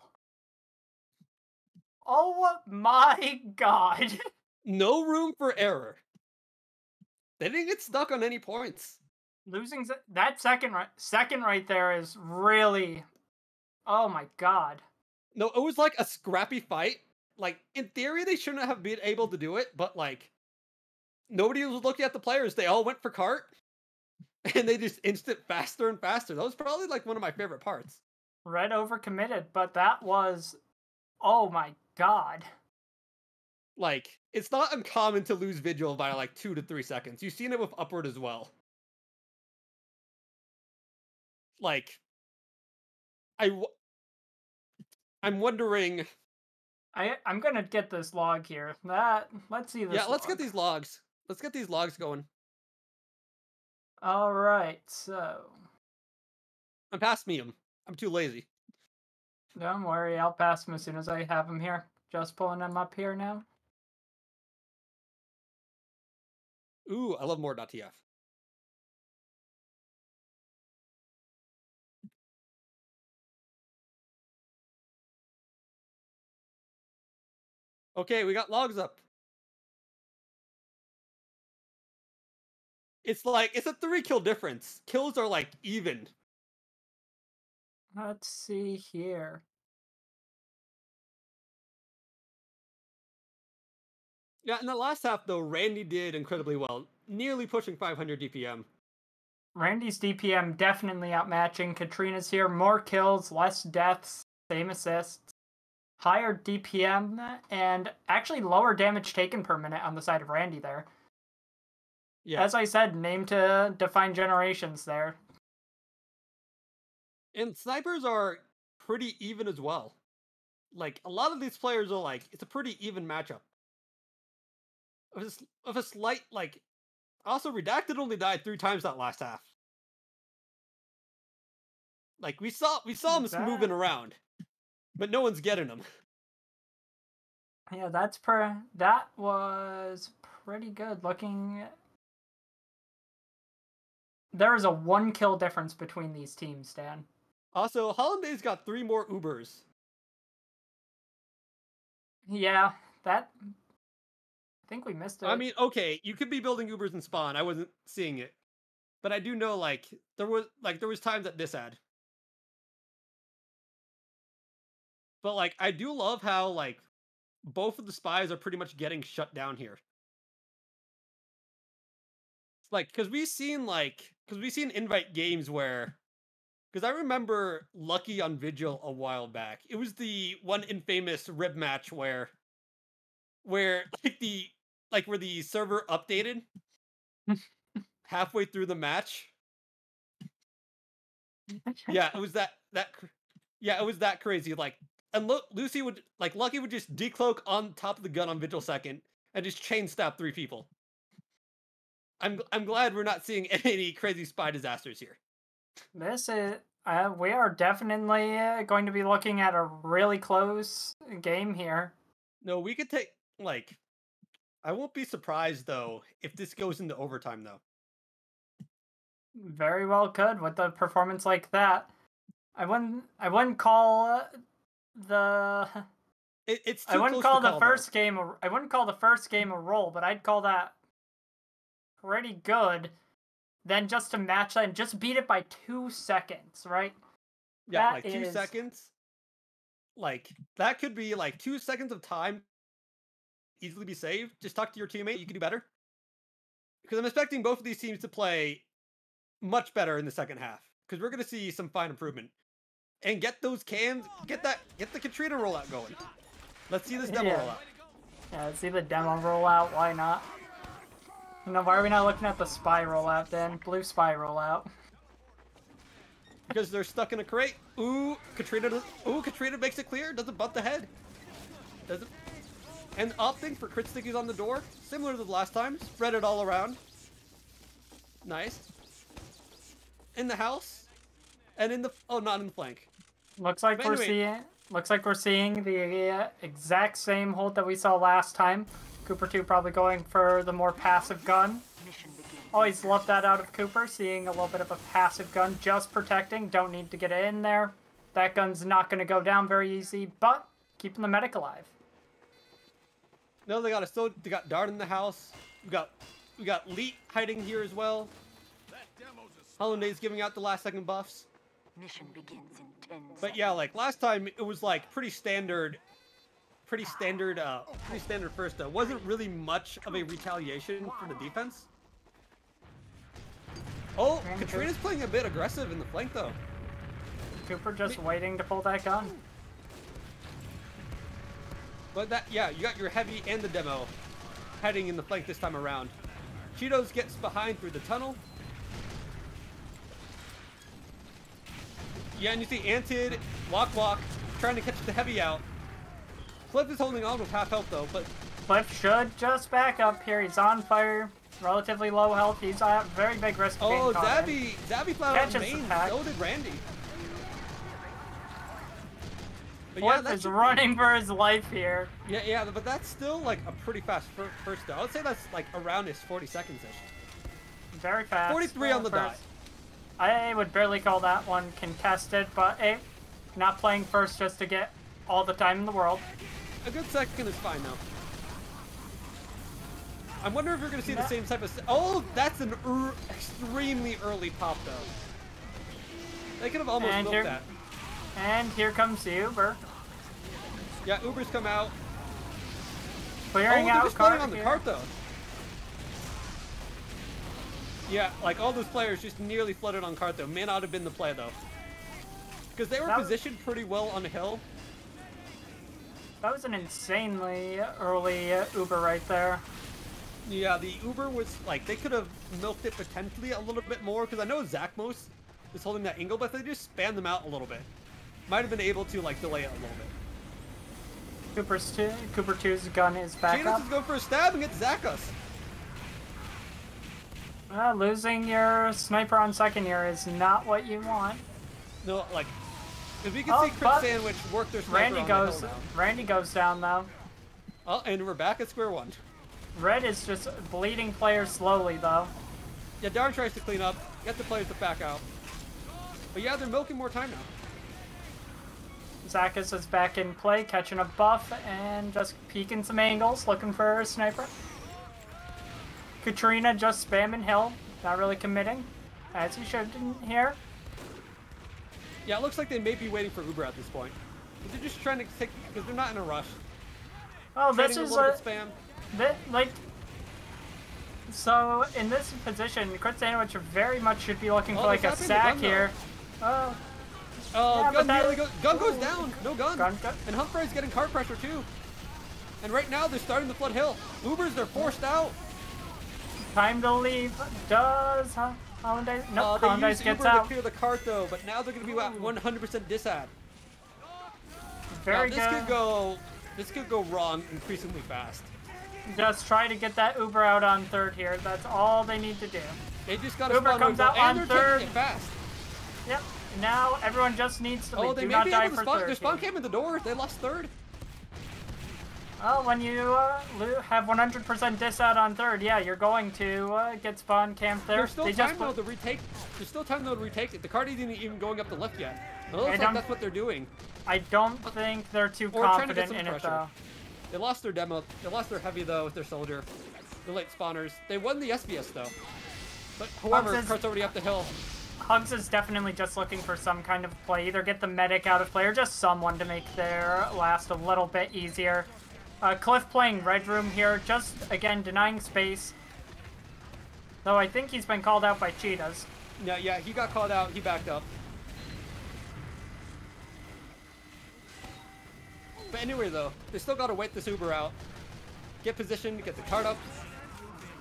Oh my god. No room for error. They didn't get stuck on any points. Losing that second right there is really... Oh my god. No, it was like a scrappy fight. Like, in theory, they shouldn't have been able to do it, but like, nobody was looking at the players. They all went for cart, and they just instant faster and faster. That was probably like one of my favorite parts. Red overcommitted, but that was... Oh my god. Like, it's not uncommon to lose Vigil by like 2 to 3 seconds. You've seen it with Upward as well. Like, I'm wondering... I'm gonna get this log here. Let's see this. Yeah, let's get these logs. Let's get these logs going. Alright, so... I'm past Mium. I'm too lazy. Don't worry, I'll pass him as soon as I have him here. Just pulling him up here now. Ooh, I love more.tf. Okay, we got logs up. It's like, it's a 3 kill difference. Kills are like even. Let's see here. Yeah, in the last half though, Randy did incredibly well, nearly pushing 500 DPM. Randy's DPM definitely outmatching Katrina's here. More kills, less deaths, same assists, higher DPM, and actually lower damage taken per minute on the side of Randy there. Yeah. As I said, name to define generations there. And snipers are pretty even as well. Like, a lot of these players are like, it's a pretty even matchup. Of a slight, like, also Redacted only died 3 times that last half. Like, we saw him moving around, but no one's getting him. Yeah, that was pretty good looking. There is a 1 kill difference between these teams, Dan. Also, Hollanday's got 3 more Ubers. Yeah, I think we missed it. I mean, okay, you could be building Ubers in spawn. I wasn't seeing it. But I do know, like, there was times that this had. But, like, I do love how, like, both of the spies are pretty much getting shut down here. Like, because we've seen invite games where, because I remember Lucky on Vigil a while back. It was the one infamous rib match where where the server updated halfway through the match. Yeah, it was it was that crazy. Like, and Lucy would, like, Lucky would just decloak on top of the gun on Vigil second and just chain stab 3 people. I'm glad we're not seeing any crazy spy disasters here. This is we are definitely going to be looking at a really close game here. No, we could take, like, I won't be surprised though if this goes into overtime though. Very well could with a performance like that. I wouldn't call the it's too I wouldn't close call to the first game I wouldn't call the first game a roll, but I'd call that pretty good. Then just to match that and just beat it by 2 seconds, right? Yeah, that like 2 seconds. Like, that could be like 2 seconds of time easily be saved. Just talk to your teammate, you can do better. Because I'm expecting both of these teams to play much better in the second half. Because we're gonna see some fine improvement. And get those cams, get the Katrina rollout going. Let's see this demo rollout. Yeah, let's see the demo rollout, why not? No, why are we not looking at the spy rollout then? Blue spy rollout. Because they're stuck in a crate. Ooh, Katrina makes it clear, doesn't butt the head. Doesn't. And opting for crit stickies on the door, similar to the last time, spread it all around. Nice. In the house. And in the, oh, not in the flank. Looks like we're seeing the exact same hold that we saw last time. Cooper 2 probably going for the more passive gun. Always love that out of Cooper, seeing a little bit of a passive gun, just protecting, don't need to get it in there. That gun's not going to go down very easy, but keeping the medic alive. No, they got Dart in the house. We got Leet hiding here as well. Hollanday's giving out the last second buffs. Mission begins in 10 seconds. But yeah, like last time it was like pretty standard first though. Wasn't really much of a retaliation for the defense. Oh, Katrina's playing a bit aggressive in the flank though. Cooper just waiting to pull that gun. But that, yeah, you got your heavy and the demo heading in the flank this time around. Cheetos gets behind through the tunnel. Yeah, and you see Antid, Walk, trying to catch the heavy out. Cliff is holding on with half health though, but Cliff should just back up here. He's on fire, relatively low health. He's at very big risk of being caught. Zabby flat out main, so did Randy. But Cliff is running for his life here. Yeah, but that's still like a pretty fast first though. I would say that's like around his 40 seconds-ish. Very fast. 43 on the dot. I would barely call that one contested, but hey, not playing first just to get all the time in the world. A good second is fine though. I wonder if we're going to see the same type of... Oh, that's an extremely early pop though. They could have almost milked that. And here comes the Uber. Yeah, Ubers come out. Clearing they're out just flooding cart on the here. cart though. Yeah, like all those players just nearly flooded on cart though. May not have been the play though. Because they were positioned pretty well on the hill. That was an insanely early Uber right there. Yeah, the Uber was like, they could have milked it potentially a little bit more, because I know Zachmos is holding that angle, but if they just spanned them out a little bit, might have been able to like delay it a little bit. Cooper 2's gun is back Janus up. is going for a stab and gets Zachus. Losing your sniper on second here is not what you want. No, like, if we can see Crit Sandwich work their sniper on the hill now. Randy goes down though. Oh, and we're back at square one. Red is just bleeding players slowly though. Yeah, Darn tries to clean up, get the players to back out. But yeah, they're milking more time now. Zachus is back in play, catching a buff and just peeking some angles, looking for a sniper. Katrina just spamming hill, not really committing, as he should in here. Yeah, it looks like they may be waiting for Uber at this point. But they're just trying to take, because they're not in a rush. Oh, this is a spam. So in this position, Crit Sandwich very much should be looking for like a sack here. Oh. Oh, yeah, gun goes down. No gun. And Humphrey's getting cart pressure too. And right now they're starting to flood hill. Ubers, they're forced out. Time to leave. Does Hollandaise? Nope, Hollandaise gets Uber out. to clear the cart though, but now they're going to be at 100% disad. Very this good. This could go wrong increasingly fast. Just try to get that Uber out on third here. That's all they need to do. They just got to Uber comes out on third. It fast. Yep. Now everyone just needs to leave. Oh, they Do may not be die able to for spawn. third. Their spawn came in the door. They lost third. Oh, when you have 100% disad on third, yeah, you're going to get spawn camped there. There's still time though to retake. There's still time though to retake it. The cart isn't even going up the lift yet. It looks like that's what they're doing. I don't think they're too confident in it though. They lost their demo. They lost their heavy though with their soldier. The late spawners. They won the SBS though. But however, cart's already up the hill. Hugs is definitely just looking for some kind of play. Either get the medic out of play or just someone to make their last a little bit easier. Cliff playing Red Room here, just again denying space. Though I think he's been called out by Cheetahs. Yeah, he got called out. He backed up. But anyway, though, they still got to wait this Uber out. Get positioned, get the cart up.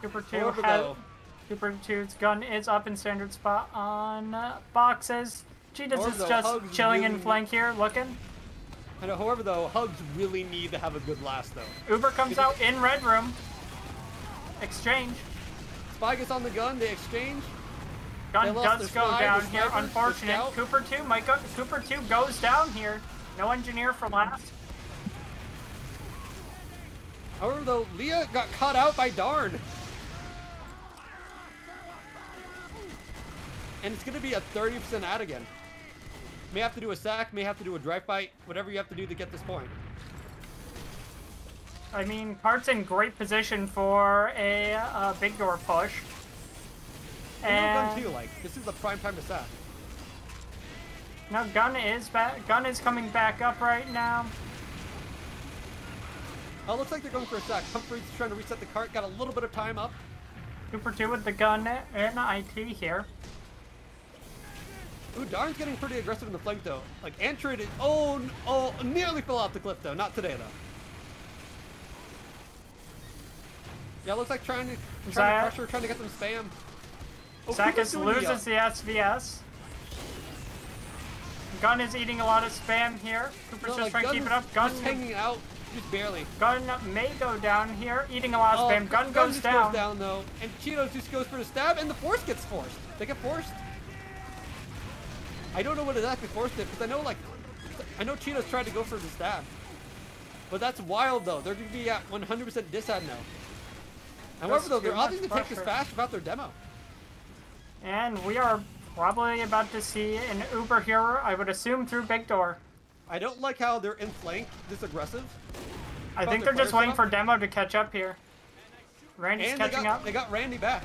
Cooper 2's gun is up in standard spot on boxes. Cheetahs is just chilling in flank here, looking. I know, however, though, Hugs really need to have a good last, though. Uber comes out in Red Room. Exchange. Spy gets on the gun, they exchange. Gun does go down here, unfortunate. Cooper 2 goes down here. No engineer for last. However, though, Leah got caught out by Darn. And it's going to be a 30% ad again. May have to do a sack, may have to do a drive fight, whatever you have to do to get this point. I mean, Cart's in great position for a big door push. And no gun too, like, this is the prime time to sack. Now gun is back. Gun is coming back up right now. Oh, looks like they're going for a sack. Humphrey's trying to reset the cart, got a little bit of time up. Cooper 2 with the gun in IT here. Ooh, Darn's getting pretty aggressive in the flank though. Like Antrid is nearly fell off the cliff though. Not today though. Yeah, looks like trying to pressure, trying to get some spam. Oh, Zachus loses the SVS. Gun is eating a lot of spam here. Cooper's just trying to keep it up. Gun's hanging out, just barely. Gun may go down here, eating a lot of spam. Gun goes down. Goes down though, and Cheetos just goes for the stab, and the force gets forced. They get forced. I don't know what exactly forced it, because I know Cheetos tried to go for the stab. But that's wild though. They're going to be at 100% disad now. However though, they're obviously going to take this fast without their demo. And we are probably about to see an Uber here, I would assume through big door. I don't like how they're in flank, this aggressive. I think they're just waiting for demo to catch up here. Randy's catching up. They got Randy back.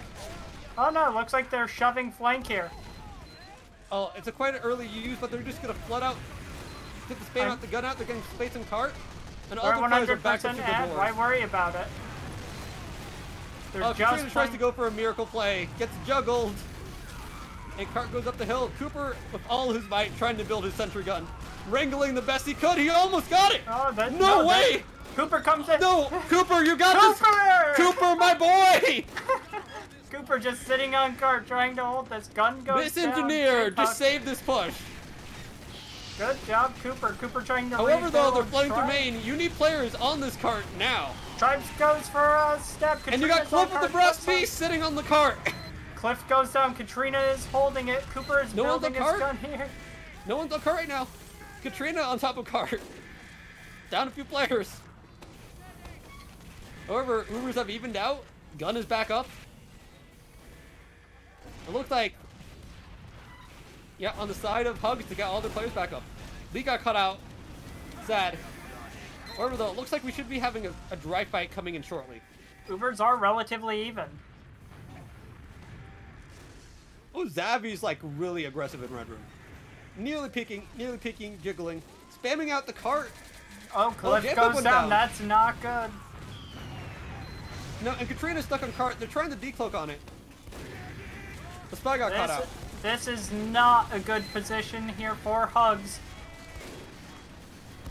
Oh no, looks like they're shoving flank here. Oh, it's a quite an early use, but they're just going to flood out Get the spam out, the gun out. They're getting space and cart. And all We're the players are back up 100% to the at. board. Why worry about it? They're just Katrina tries to go for a miracle play. Gets juggled. And cart goes up the hill. Cooper, with all his might, trying to build his sentry gun. Wrangling the best he could. He almost got it. Oh, no way. Cooper comes in. No, Cooper, you got this. Cooper, my boy. Cooper just sitting on cart trying to hold this gun goes This engineer down. just saved this push. Good job, Cooper. Cooper trying to However, though, they're rebuild. flooding through main. You need players on this cart now. Tribes goes for a step. And you got Cliff with the brass piece sitting on the cart. Cliff goes down. Katrina is holding it. Cooper is building his gun here. No one's on cart right now. Katrina on top of cart. Down a few players. However, Ubers have evened out. Gun is back up. It looks like, yeah, on the side of Hugs to get all their players back up. Lee got cut out. Sad. However, though, it looks like we should be having a dry fight coming in shortly. Ubers are relatively even. Oh, Zavi's like really aggressive in Red Room. Nearly peeking, jiggling, spamming out the cart. Oh, Cliff goes down. That's not good. No, and Katrina's stuck on cart. They're trying to decloak on it. The spy got caught out. This is not a good position here for Hugs.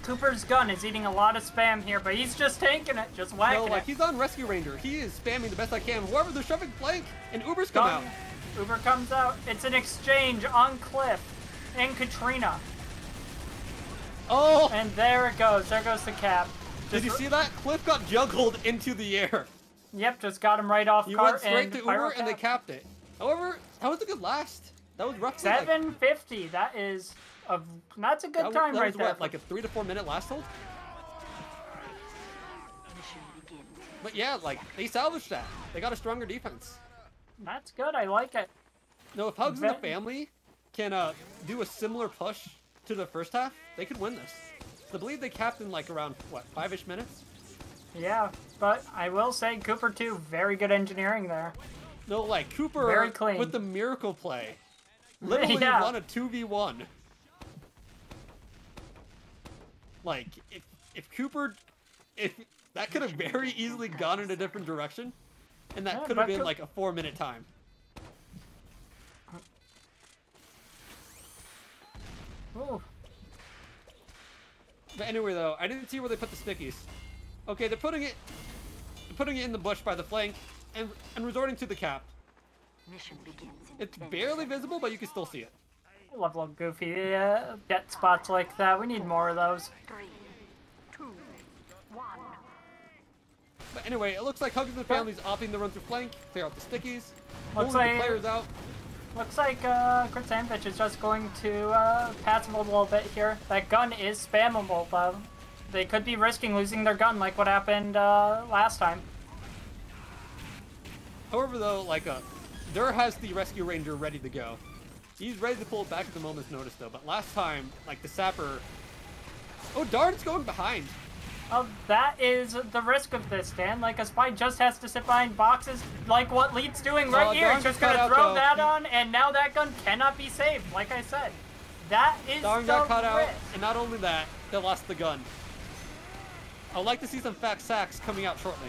Cooper's gun is eating a lot of spam here, but he's just tanking it, just whacking it. No, like he's on Rescue Ranger. He is spamming the best I can. However, they're shoving flank, and Uber's come out. Uber comes out. It's an exchange on Cliff and Katrina. Oh! And there it goes. There goes the cap. Did you see that? Cliff got juggled into the air. Yep, just got him right off He cart went straight to Uber cap. and they capped it. However, that was a good last. That was roughly 750. Like, that's a good time right there. What, like a 3 to 4 minute last hold? But yeah, like they salvaged that. They got a stronger defense. That's good. I like it. No, if Hugs and the family can do a similar push to the first half, they could win this. I believe they capped in like around what, 5-ish minutes. Yeah, but I will say Cooper too. Very good engineering there. No, like Cooper very clean. With the miracle play, literally won a 2v1. Like if Cooper, if that could have very easily gone in a different direction, and that could have been like a 4-minute time. Ooh. But anyway, though, I didn't see where they put the stickies. Okay, they're putting it in the bush by the flank and resorting to the cap. Mission begins in It's barely visible, but you can still see it. I love little goofy get spots like that. We need more of those. 3, 2, 1. But anyway, it looks like Hugs and the family's opting to run through flank, clear out the stickies, Looks pulling the players out. Looks like Chris Sandvich is just going to pass him a little bit here. That gun is spammable, though. They could be risking losing their gun like what happened last time. However, though, like Dur has the Rescue Ranger ready to go. He's ready to pull it back at the moment's notice, though. But last time, like the sapper. Oh, Darn's going behind. Oh, that is the risk of this, Dan. Like, a spy just has to sit behind boxes, like what Leet's doing right here. He's just gonna throw that on, and now that gun cannot be saved, like I said. That is Darn got caught out, and not only that, they lost the gun. I'd like to see some fat sacks coming out shortly.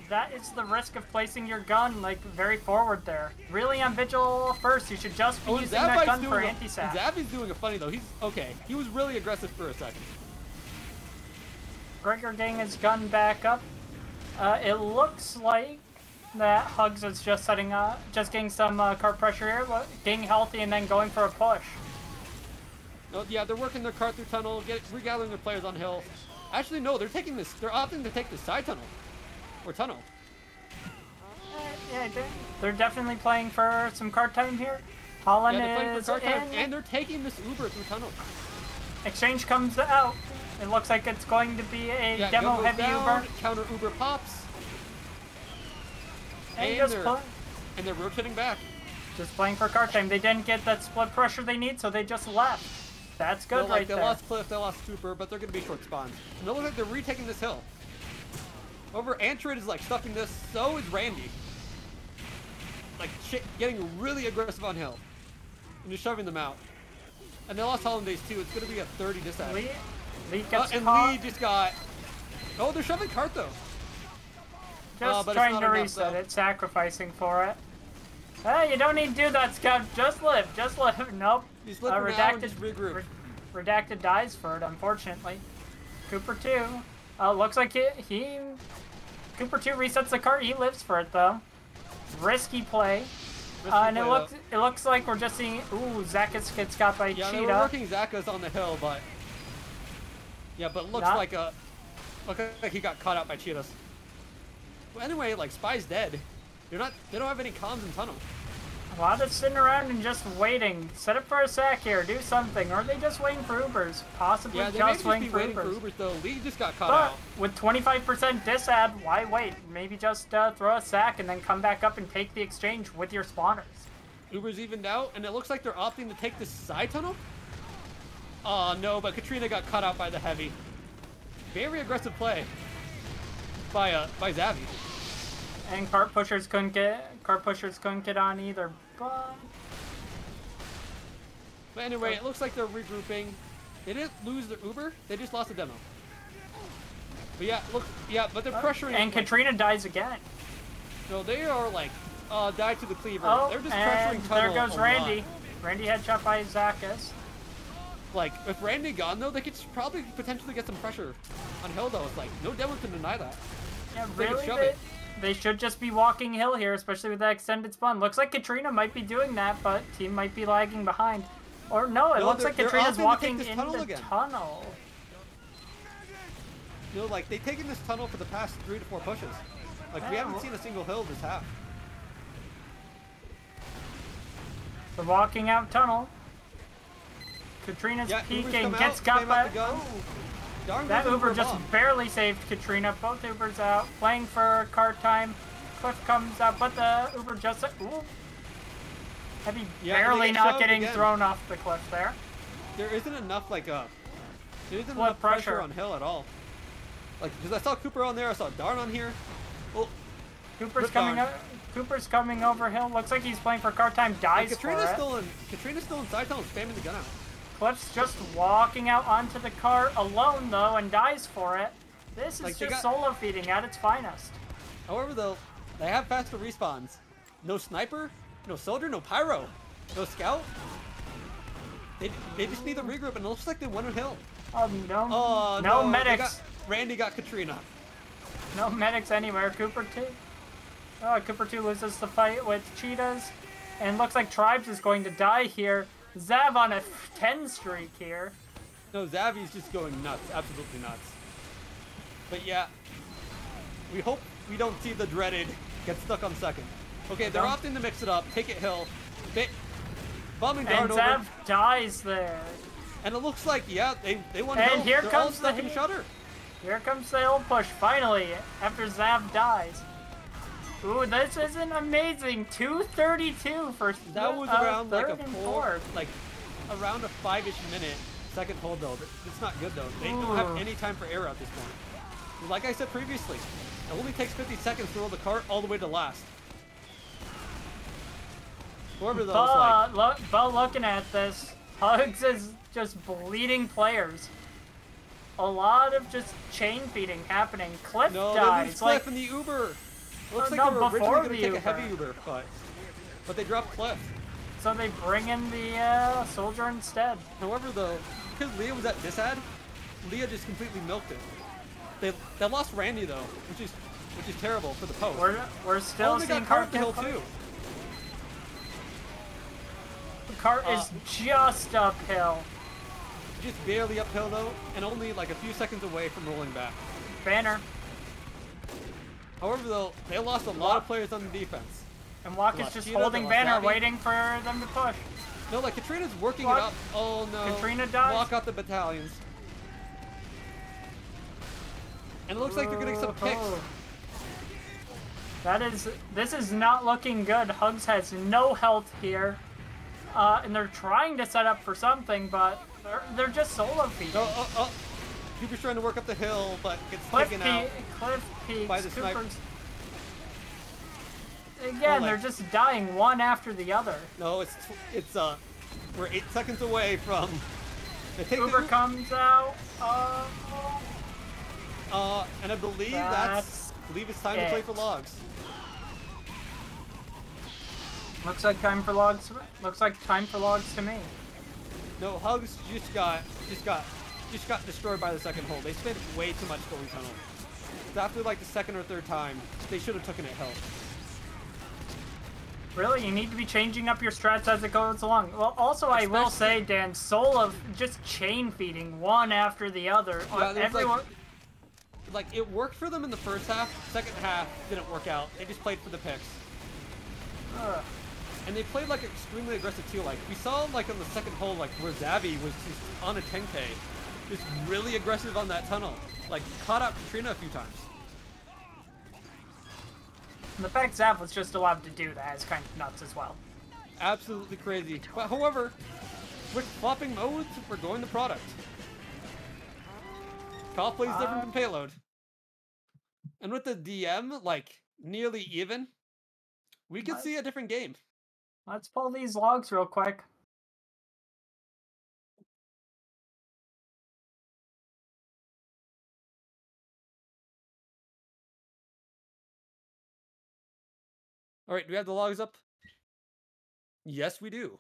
That is the risk of placing your gun, like, very forward there. Really on vigil first, you should just be using that gun for anti-sack. Zavi's doing a funny, though. He's, okay, he was really aggressive for a second. Gregor getting his gun back up. It looks like that Hugs is just just getting some cart pressure here, getting healthy and then going for a push. No, yeah, they're working their cart through tunnel, regathering their players on hill. Actually, no, they're opting to take the side tunnel. Or tunnel. Yeah, they're definitely playing for some cart time here. Holland is in. And they're taking this Uber through tunnel. Exchange comes out. It looks like it's going to be a demo heavy Uber. Counter Uber pops. And they're rotating back. Just playing for cart time. They didn't get that split pressure they need, so they just left. That's good right there. They lost Cliff, they lost Cooper, but they're going to be short spawns. And it looks like they're retaking this hill. Over Antrid is like stuffing this, so is Randy. Like getting really aggressive on hill. And just shoving them out. And they lost Hollandaise too. It's going to be a 30 disad. Lee gets and caught. Lee just got... Oh, they're shoving cart though. Just but trying it's to not enough, reset though. it, sacrificing for it. Hey, you don't need to do that, Scout. Just live. Just live. Nope. He's living now and just regroup. Redacted dies for it, unfortunately. Cooper 2. Looks like Cooper 2 resets the cart. He lives for it, though. Risky play. And it looks like we're just seeing... Ooh, Zakis gets got by Yeah, Cheetah. they were working Zakas on the hill, but... Yeah, but looks like he got caught out by Cheetahs. Well, anyway, like, Spy's dead. They don't have any comms in tunnel. A lot of sitting around and just waiting. Set up for a sack here. Do something. Or are they just waiting for Ubers? Possibly Yeah, they just may waiting just be for waiting Ubers. for Ubers, though. Lee just got caught But out. with 25% disad, why wait? Maybe just throw a sack and then come back up and take the exchange with your spawners. Uber's evened out, and it looks like they're opting to take the side tunnel? Oh, no, but Katrina got caught out by the heavy. Very aggressive play by Zavi. And cart pushers couldn't get on either. But anyway, it looks like they're regrouping. They didn't lose their Uber, they just lost a demo. But yeah, but they're pressuring. And Katrina dies again. No, they are like died to the cleaver. Oh, They're just and pressuring there tunnel goes a Randy. lot. Randy headshot by Zakis. Like, with Randy gone though, they could probably potentially get some pressure on hill though. It's like, no demo can deny that. Yeah, They could really, shove it. they should just be walking hill here, especially with that extended spawn. Looks like Katrina might be doing that, but team might be lagging behind. Or no, it looks like they're Katrina's opting to walking take this in tunnel the again. tunnel. You know, like, they've taken this tunnel for the past 3 to 4 pushes. Like, we haven't seen a single hill this half. They're walking out tunnel. Katrina's Yeah, Uber's peeking, come gets out, got came by... out the gun. Darn That goes Uber over a just bomb. barely saved Katrina. Both Ubers out. Playing for cart time. Cliff comes out, but the Uber just... Ooh. Heavy Yeah, barely they get not shoved getting again. thrown off the cliff there. There isn't enough, like, there isn't Cliff enough pressure pressure. on hill at all. Like, because I saw Cooper on there, I saw Darn on here. Well, Cooper's Rip coming Darn. up. Cooper's coming over hill. Looks like he's playing for cart time. Dies for Katrina's it. Katrina's still in side tunnel, spamming the gun out. Cliff's just walking out onto the cart alone though and dies for it. This is Like, they just got- solo feeding at its finest. However, though, they have faster respawns. No sniper, no soldier, no pyro, no scout. They just need to regroup, and it looks like they won a hill. Oh no. Oh, no no, medics. Randy got Katrina. No medics anywhere. Cooper 2. Oh, Cooper 2 loses the fight with Cheetahs. And looks like Tribes is going to die here. Zav on a 10 streak here. No, Zavi's just going nuts, absolutely nuts. But yeah, we hope we don't see the dreaded get stuck on second. Okay, they're opting to mix it up, take it hill. Bombing And Darn Zav over. dies there. And it looks like, yeah, they won And hill. here They're comes all stuck the- in Shutter. Here comes the hill push, finally, after Zav dies. Ooh, this is an amazing 2:32 for That was around like a third and full, fourth. like around a 5-ish minute second hold though. It's not good though. They don't have any time for error at this point. Like I said previously, it only takes 50 seconds to roll the cart all the way to last. However though, it's like, But looking at this, Hugs is just bleeding players. A lot of just chain feeding happening. Cliff no, they dies. lose Like, Cliff in the Uber. Looks like no, they were before originally going to the take a Uber. heavy Uber, but they dropped Cliff. so they bring in the soldier instead. However though, because Leah was at disad, Leah just completely milked it. They lost Randy though, which is terrible for the post. We're still Oh, they seeing got cart cart hill get too. The cart is just uphill. Just barely uphill though, and only like a few seconds away from rolling back. Banner. However though, they lost a lot of players on the defense. And Walk is Lost just Cheetah, holding they lost banner, Abby. waiting for them to push. No, like Katrina's working What? it up. Oh no. Katrina dies? Walk out the battalions. And it looks like they're getting some kicks. This is not looking good. Hugs has no health here. And they're trying to set up for something, but they're just solo feeding. Oh. Cooper's trying to work up the hill, but gets Cliff taken out. Cliff peaks. by the sniper. Cooper's... Again, Oh, they're like- just dying one after the other. No, it's We're 8 seconds away from the take. Uber comes out. And I believe it's time to play for logs. Looks like time for logs. Looks like time for logs to me. No, Hugs just got destroyed by the second hole. They spent way too much going tunnel. So after like the second or third time, they should have taken it help. Really, you need to be changing up your strats as it goes along. Well, also I will say, Dan, Soul of just chain feeding one after the other. Yeah, everyone. Like it worked for them in the first half. Second half didn't work out. They just played for the picks. And they played like extremely aggressive too. Like we saw like on the second hole, like where Zavi was just on a 10K, just really aggressive on that tunnel. Like caught out Katrina a few times. And the fact Zav was just allowed to do that is kind of nuts as well. Absolutely crazy. But however, with flopping modes, we're going the product. Call plays different from payload. And with the DM like nearly even, we could see a different game. Let's pull these logs real quick. All right, do we have the logs up? Yes, we do.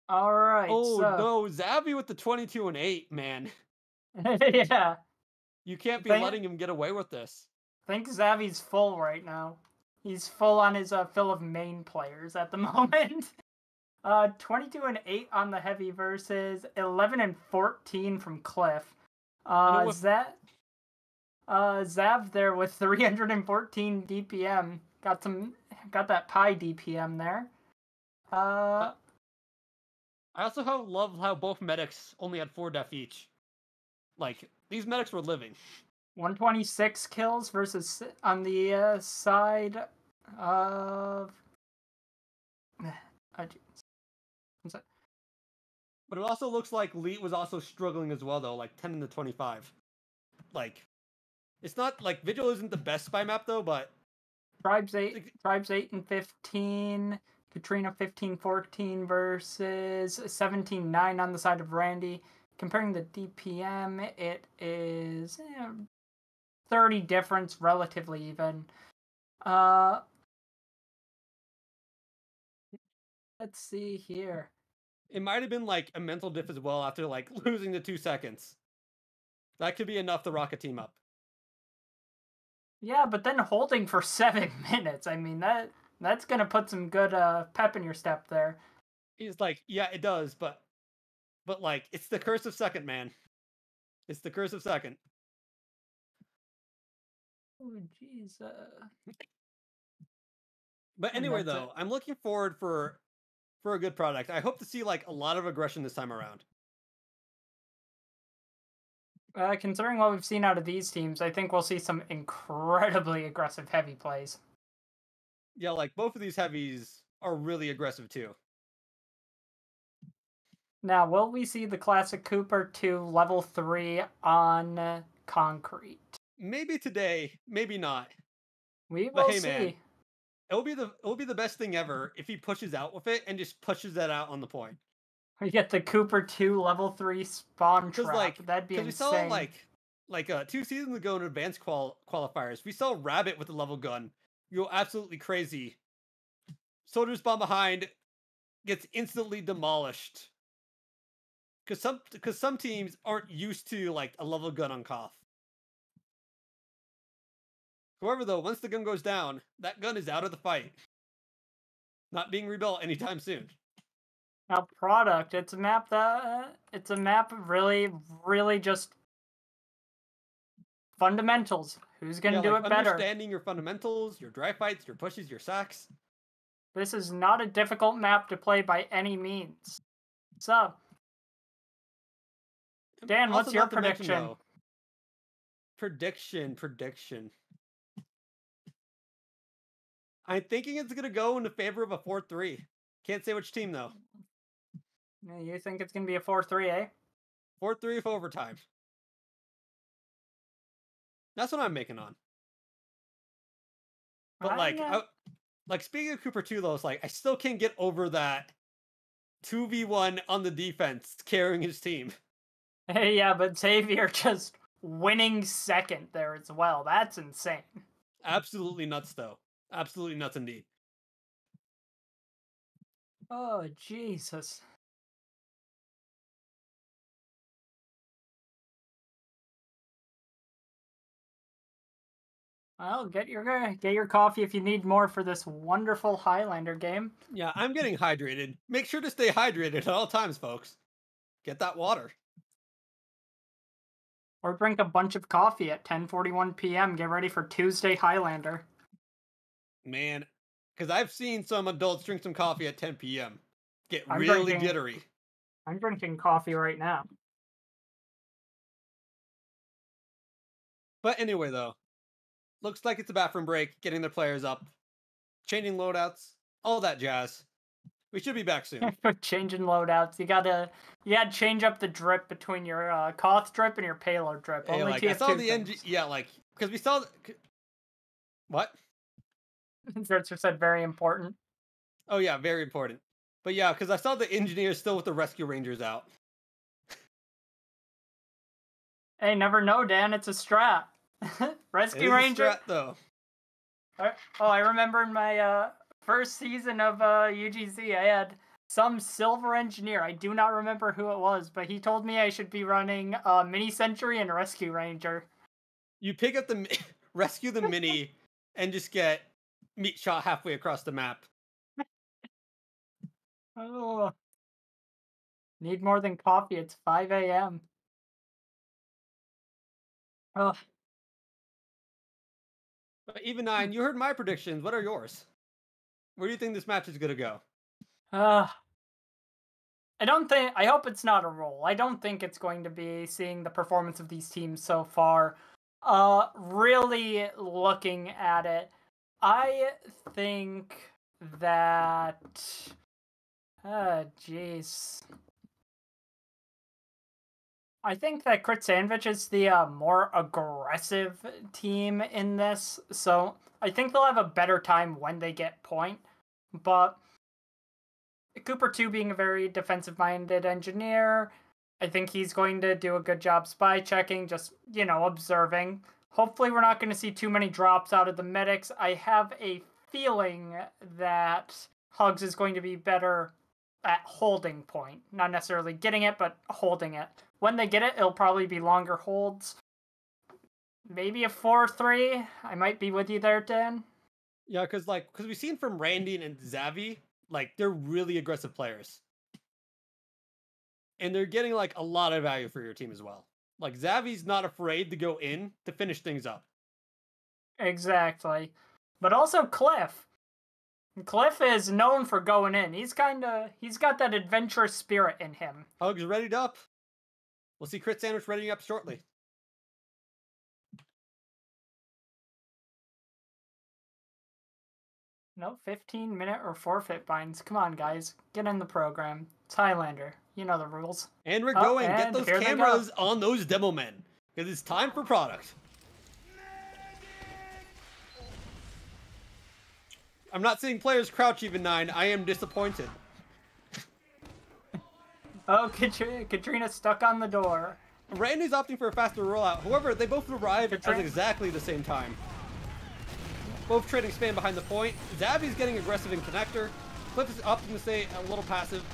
All right. Oh no, Zavi with the 22 and 8, man. Yeah. You can't be letting him get away with this. I think Zavi's full right now. He's full on his fill of main players at the moment. 22 and 8 on the heavy versus 11 and 14 from Cliff. Zav there with 314 DPM. Got that Pi DPM there. I also love how both medics only had 4 def each. Like, these medics were living. 126 kills versus on the side of... What's that? But it also looks like Leet was also struggling as well, though, like 10 in the 25. Like, it's not, like, Vigil isn't the best spy map, though, but... Tribes 8 and 15... Katrina 15-14 versus 17-9 on the side of Randy. Comparing the DPM, it is 30 difference, relatively even. Let's see here. It might have been like a mental diff as well after like losing the 2 seconds. That could be enough to rock a team up. Yeah, but then holding for 7 minutes. I mean, that's gonna put some good pep in your step there. He's like, yeah, it does, but like, it's the curse of second, man. It's the curse of second. Oh, jeez. But anyway, though, I'm looking forward for a good product. I hope to see like a lot of aggression this time around. Considering what we've seen out of these teams, I think we'll see some incredibly aggressive heavy plays. Yeah, like both of these heavies are really aggressive too. Now, will we see the classic Cooper 2 level 3 on concrete? Maybe today, maybe not. We will see. Man, it'll be the best thing ever if he pushes out with it and just pushes that out on the point. We get the Cooper 2 level 3 spawn trap. Like, that'd be insane. We saw like 2 seasons ago in advanced qualifiers, we saw Rabbit with the level gun go absolutely crazy. Soldier spawn behind, gets instantly demolished. Because some teams aren't used to like a level gun on Koth. However, though, once the gun goes down, that gun is out of the fight. Not being rebuilt anytime soon. Now, product. It's a map really, really just fundamentals. Who's gonna do it better? Understanding your fundamentals, your dry fights, your pushes, your sacks. This is not a difficult map to play by any means. So, Dan, what's your prediction? Prediction. I'm thinking it's going to go in the favor of a 4-3. Can't say which team, though. You think it's going to be a 4-3, eh? 4-3 if overtime. That's what I'm making on. But, Like, speaking of Cooper 2, though, it's like, I still can't get over that 2v1 on the defense carrying his team. Hey, yeah, but Xavier just winning second there as well. That's insane. Absolutely nuts, though. Absolutely nuts indeed. Oh, Jesus. Well, get your coffee if you need more for this wonderful Highlander game. Yeah, I'm getting hydrated. Make sure to stay hydrated at all times, folks. Get that water. Or drink a bunch of coffee at 10:41 p.m. Get ready for Tuesday Highlander. Man, because I've seen some adults drink some coffee at 10 p.m. Get really jittery. I'm drinking coffee right now. But anyway, though, looks like it's a bathroom break, getting their players up, changing loadouts, all that jazz. We should be back soon. Changing loadouts. You gotta change up the drip between your Koth drip and your payload drip. Hey, Only like, TF2 I saw the things. yeah, like, because we saw what? Jercer said very important. Oh yeah, very important. But yeah, because I saw the engineers still with the rescue rangers out. Hey, never know, Dan. It's a strat. Rescue Ranger. A strat, though. Oh, I remember in my first season of UGC, I had some silver engineer. I do not remember who it was, but he told me I should be running Mini Sentry and Rescue Ranger. You pick up the rescue the mini and just get meat shot halfway across the map. Oh, need more than coffee. It's 5 a.m. Oh. But EvenNine, you heard my predictions. What are yours? Where do you think this match is gonna go? I hope it's not a roll. I don't think it's going to be, seeing the performance of these teams so far. Really looking at it, I think that, jeez. I think that Crit Sandvich is the more aggressive team in this, so I think they'll have a better time when they get point. But Cooper 2 being a very defensive-minded engineer, I think he's going to do a good job spy checking, just, observing. Hopefully we're not going to see too many drops out of the medics. I have a feeling that Hugs is going to be better at holding point. Not necessarily getting it, but holding it. When they get it, it'll probably be longer holds. Maybe a 4-3. I might be with you there, Dan. Yeah, because we've seen from Randy and Xavi, they're really aggressive players. And they're getting, a lot of value for your team as well. Xavi's not afraid to go in to finish things up. Exactly. But also Cliff. Cliff is known for going in. He's got that adventurous spirit in him. Hugs readied up. We'll see Crit Sandwich readying up shortly. No 15-minute or forfeit binds. Come on, guys. Get in the program. It's Highlander. You know the rules. And we're going. Get those cameras on those demo men. Because it's time for product. I'm not seeing players crouch EvenNine. I am disappointed. Oh, Katrina's stuck on the door. Randy's opting for a faster rollout. However, they both arrive at exactly the same time. Both trading span behind the point. Xavi's getting aggressive in connector. Cliff is opting to stay a little passive.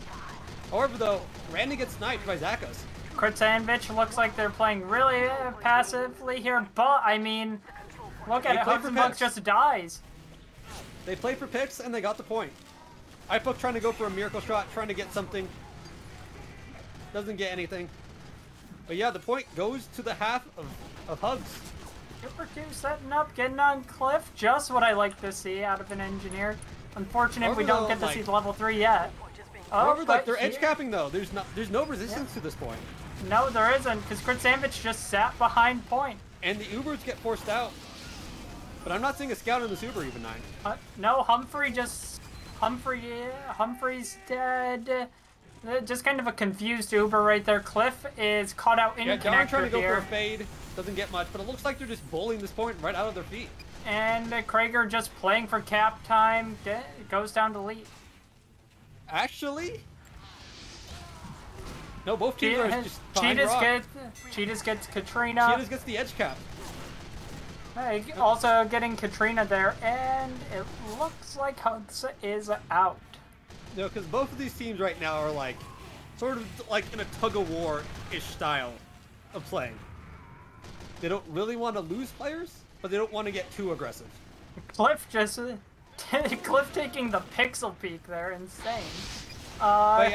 However, though, Randy gets sniped by Zakos. Crit Sandvich looks like they're playing really passively here, but, I mean, look at it. Hugs and Bugs just dies. They played for picks, and they got the point. iPuck trying to go for a miracle shot, trying to get something. Doesn't get anything. But yeah, the point goes to the half of Hugs. Cooper 2 setting up, getting on Cliff. Just what I like to see out of an engineer. Unfortunate we don't get to see level 3 yet. However, they're edge capping though. There's no resistance to this point. No, there isn't, because Crit Sandvich just sat behind point. And the Ubers get forced out. But I'm not seeing a scout in this Uber EvenNine. No, Humphrey's dead. Just kind of a confused Uber right there. Cliff is caught out in connector trying to go here. for a fade. Doesn't get much, but it looks like they're just bullying this point right out of their feet. And Krager just playing for cap time goes down to lead. Actually? No, both teams are just behind Rock. Cheetahs gets Katrina. Cheetahs gets the edge cap. Hey, also getting Katrina there, and it looks like Hugs is out. No, because both of these teams right now are like, sort of like in a tug-of-war-ish style of playing. They don't really want to lose players, but they don't want to get too aggressive. Cliff just... Cliff taking the pixel peek there, insane. But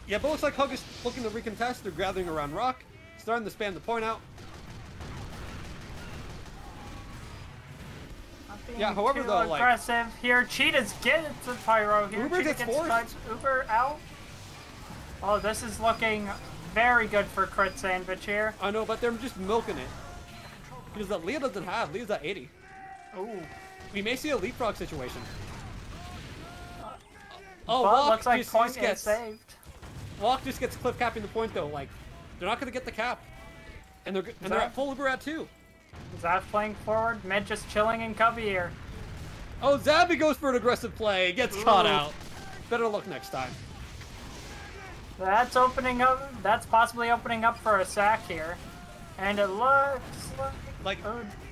yeah, but it looks like Hug is looking to recontest. They're gathering around Rock, starting to spam the point out. Yeah, however though, like... aggressive here. Cheetahs gets a pyro here. Uber gets forced. Uber out. Oh, this is looking very good for Crit Sandvich here. I know, but they're just milking it. Because that Leah doesn't have. Leah's at 80. Ooh. We may see a leapfrog situation. Oh, but looks like point gets saved. Walk just gets cliff capping the point though. Like, they're not going to get the cap. And they're at full Uber at 2. Zaf playing forward, Med just chilling in cubby here. Oh, Zabby goes for an aggressive play, gets caught out. Better luck next time. That's opening up, that's possibly opening up for a sack here. And it looks like...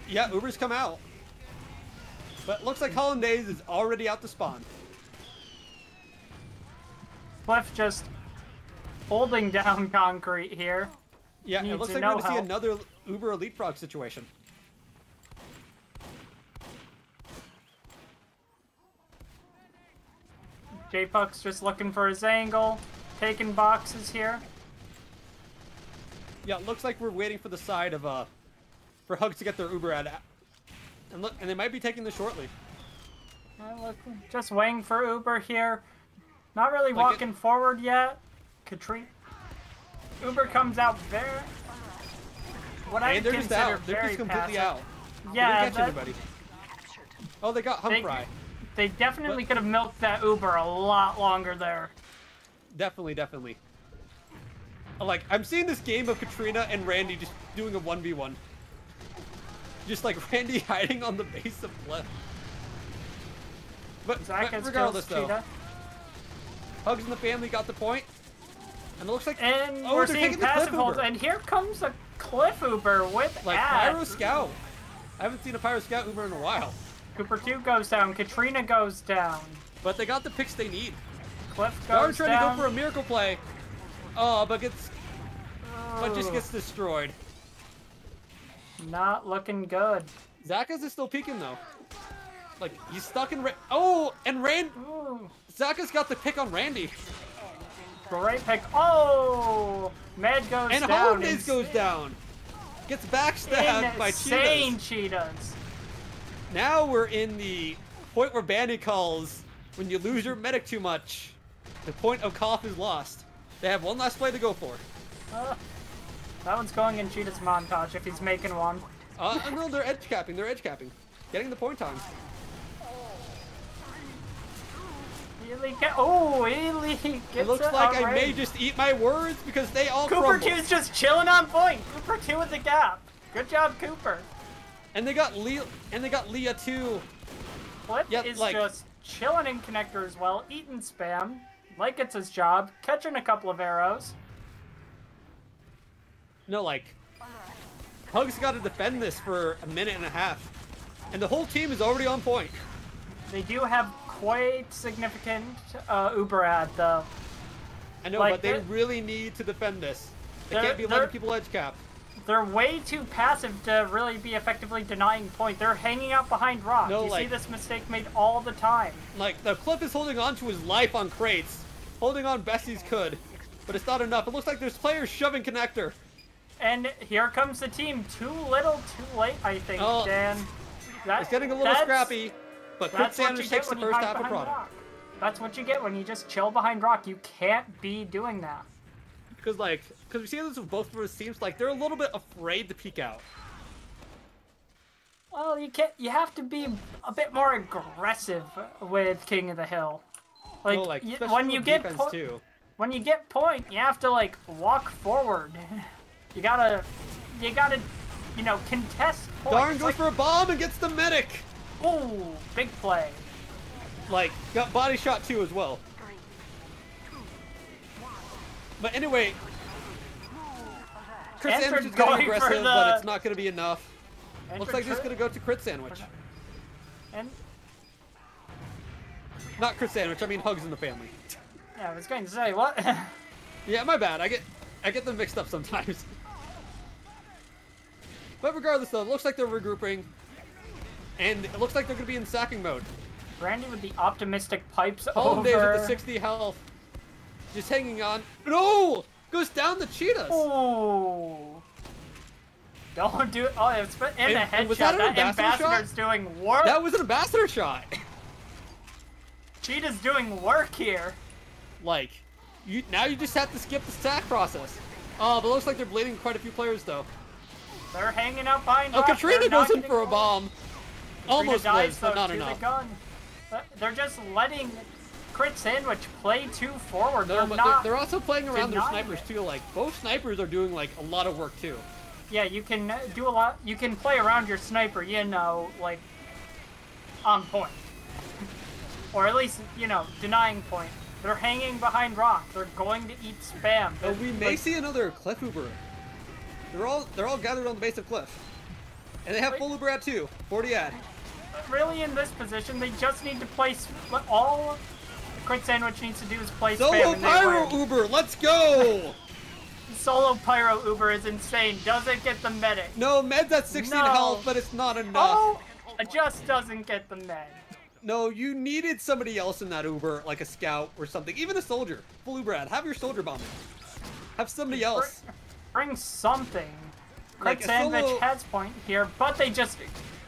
Yeah, Uber's come out. But it looks like Hollandaise is already out to spawn. Cliff just holding down concrete here. Yeah, it looks like we're going to see another Uber Elite Frog situation. J-Puck's just looking for his angle, taking boxes here. Yeah, it looks like we're waiting for the side of for Hugs to get their Uber at, and look, and they might be taking this shortly. Look, just waiting for Uber here. Not really walking forward yet. Katrina. Uber comes out very. What I they're consider just out. They're very just completely passive. out. Yeah, they didn't catch anybody. Oh, they got Humphrey. They definitely could have milked that Uber a lot longer there. Definitely, definitely. Like, I'm seeing this game of Katrina and Randy just doing a 1v1. Just like Randy hiding on the base of Cliff. But regardless though, Hugs and the family got the point. And it looks like we're seeing passive holds, and here comes a Cliff Uber with like Pyro Scout. I haven't seen a Pyro Scout Uber in a while. Cooper 2 goes down, Katrina goes down. But they got the picks they need. Cliff goes down. They're trying down. to go for a miracle play. Oh, but just gets destroyed. Not looking good. Zakas is still peeking though. Like, he's stuck in and Zaka's got the pick on Randy. Great pick. Oh! Med goes down. And Hollandaise goes down. Gets backstabbed by Insane Cheetahs. Now we're in the point where Bandy calls when you lose your medic too much. The point of cough is lost. They have one last play to go for. That one's going in Cheetah's montage if he's making one. No, they're edge capping. They're edge capping. Getting the point on. Ely gets it looks like I may just eat my words because they all Cooper crumble. 2's just chilling on point. Cooper 2 with the gap. Good job, Cooper. And they got Leah too. Flip is just chilling in connector as well, eating spam, like it's his job, catching a couple of arrows. No, like, Hugs got to defend this for a minute and a half, and the whole team is already on point. They do have quite significant Uber ad though. I know, but they really need to defend this. They can't be letting people edge cap. They're way too passive to really be effectively denying point. They're hanging out behind rock. No, you see this mistake made all the time. Like, the Cliff is holding on to his life on crates. Holding on best he could. But it's not enough. It looks like there's players shoving connector. And here comes the team. Too little, too late, I think, Dan. It's getting a little scrappy. But Crit Sandvich takes the first half of product. That's what you get when you just chill behind rock. You can't be doing that. Because we see this with both of us teams, like, they're a little bit afraid to peek out. Well, you have to be a bit more aggressive with King of the Hill. Like, when you get point, you have to, like, walk forward. You gotta you know, contest points. Darn goes for a bomb and gets the medic. Ooh, big play. Like, got body shot too as well. But anyway, Crit Sandwich is getting aggressive, but it's not going to be enough. Looks like he's going to go to Crit Sandwich. And not Crit Sandwich, I mean Hugs in the Family. yeah, I was going to say, what? Yeah, my bad. I get them mixed up sometimes. But regardless though, it looks like they're regrouping. And it looks like they're going to be in sacking mode. Randy with the optimistic pipes Hollandaise over. with the 60 health. Just hanging on. No! Goes down the cheetahs. Ooh. Don't do it. Oh, it's in a headshot. Was that an ambassador's doing work. That was an ambassador shot. Cheetah's doing work here. Like, now you just have to skip the stack process. Oh, but it looks like they're bleeding quite a few players though. They're hanging out behind. Oh, Katrina goes in for a bomb. Almost dies, lives, but though, not to enough. The gun. They're just letting Crit Sandwich play too forward. No, but not they're also playing around their denying snipers it. too. Like, both snipers are doing like a lot of work too. Yeah, you can do a lot. You can play around your sniper, you know, like on point, or at least you know denying point. They're hanging behind rock. They're going to eat spam. Oh, we may see another Cliff Uber. They're all gathered on the base of Cliff, and they have full Uber at 2, 40 ad. Really, in this position, they just need to place. All Crit Sandwich needs to do is play Solo spam. And Pyro they win. Uber, let's go! Solo Pyro Uber is insane. Doesn't get the medic. No, med's at 16 No. health, but it's not enough. Oh, it just doesn't get the med. No, you needed somebody else in that Uber, like a scout or something. Even a soldier. Full Uber ad. Have your soldier bomb it. Have somebody else. Bring something. Like Crit a Sandwich solo- has point here, but they just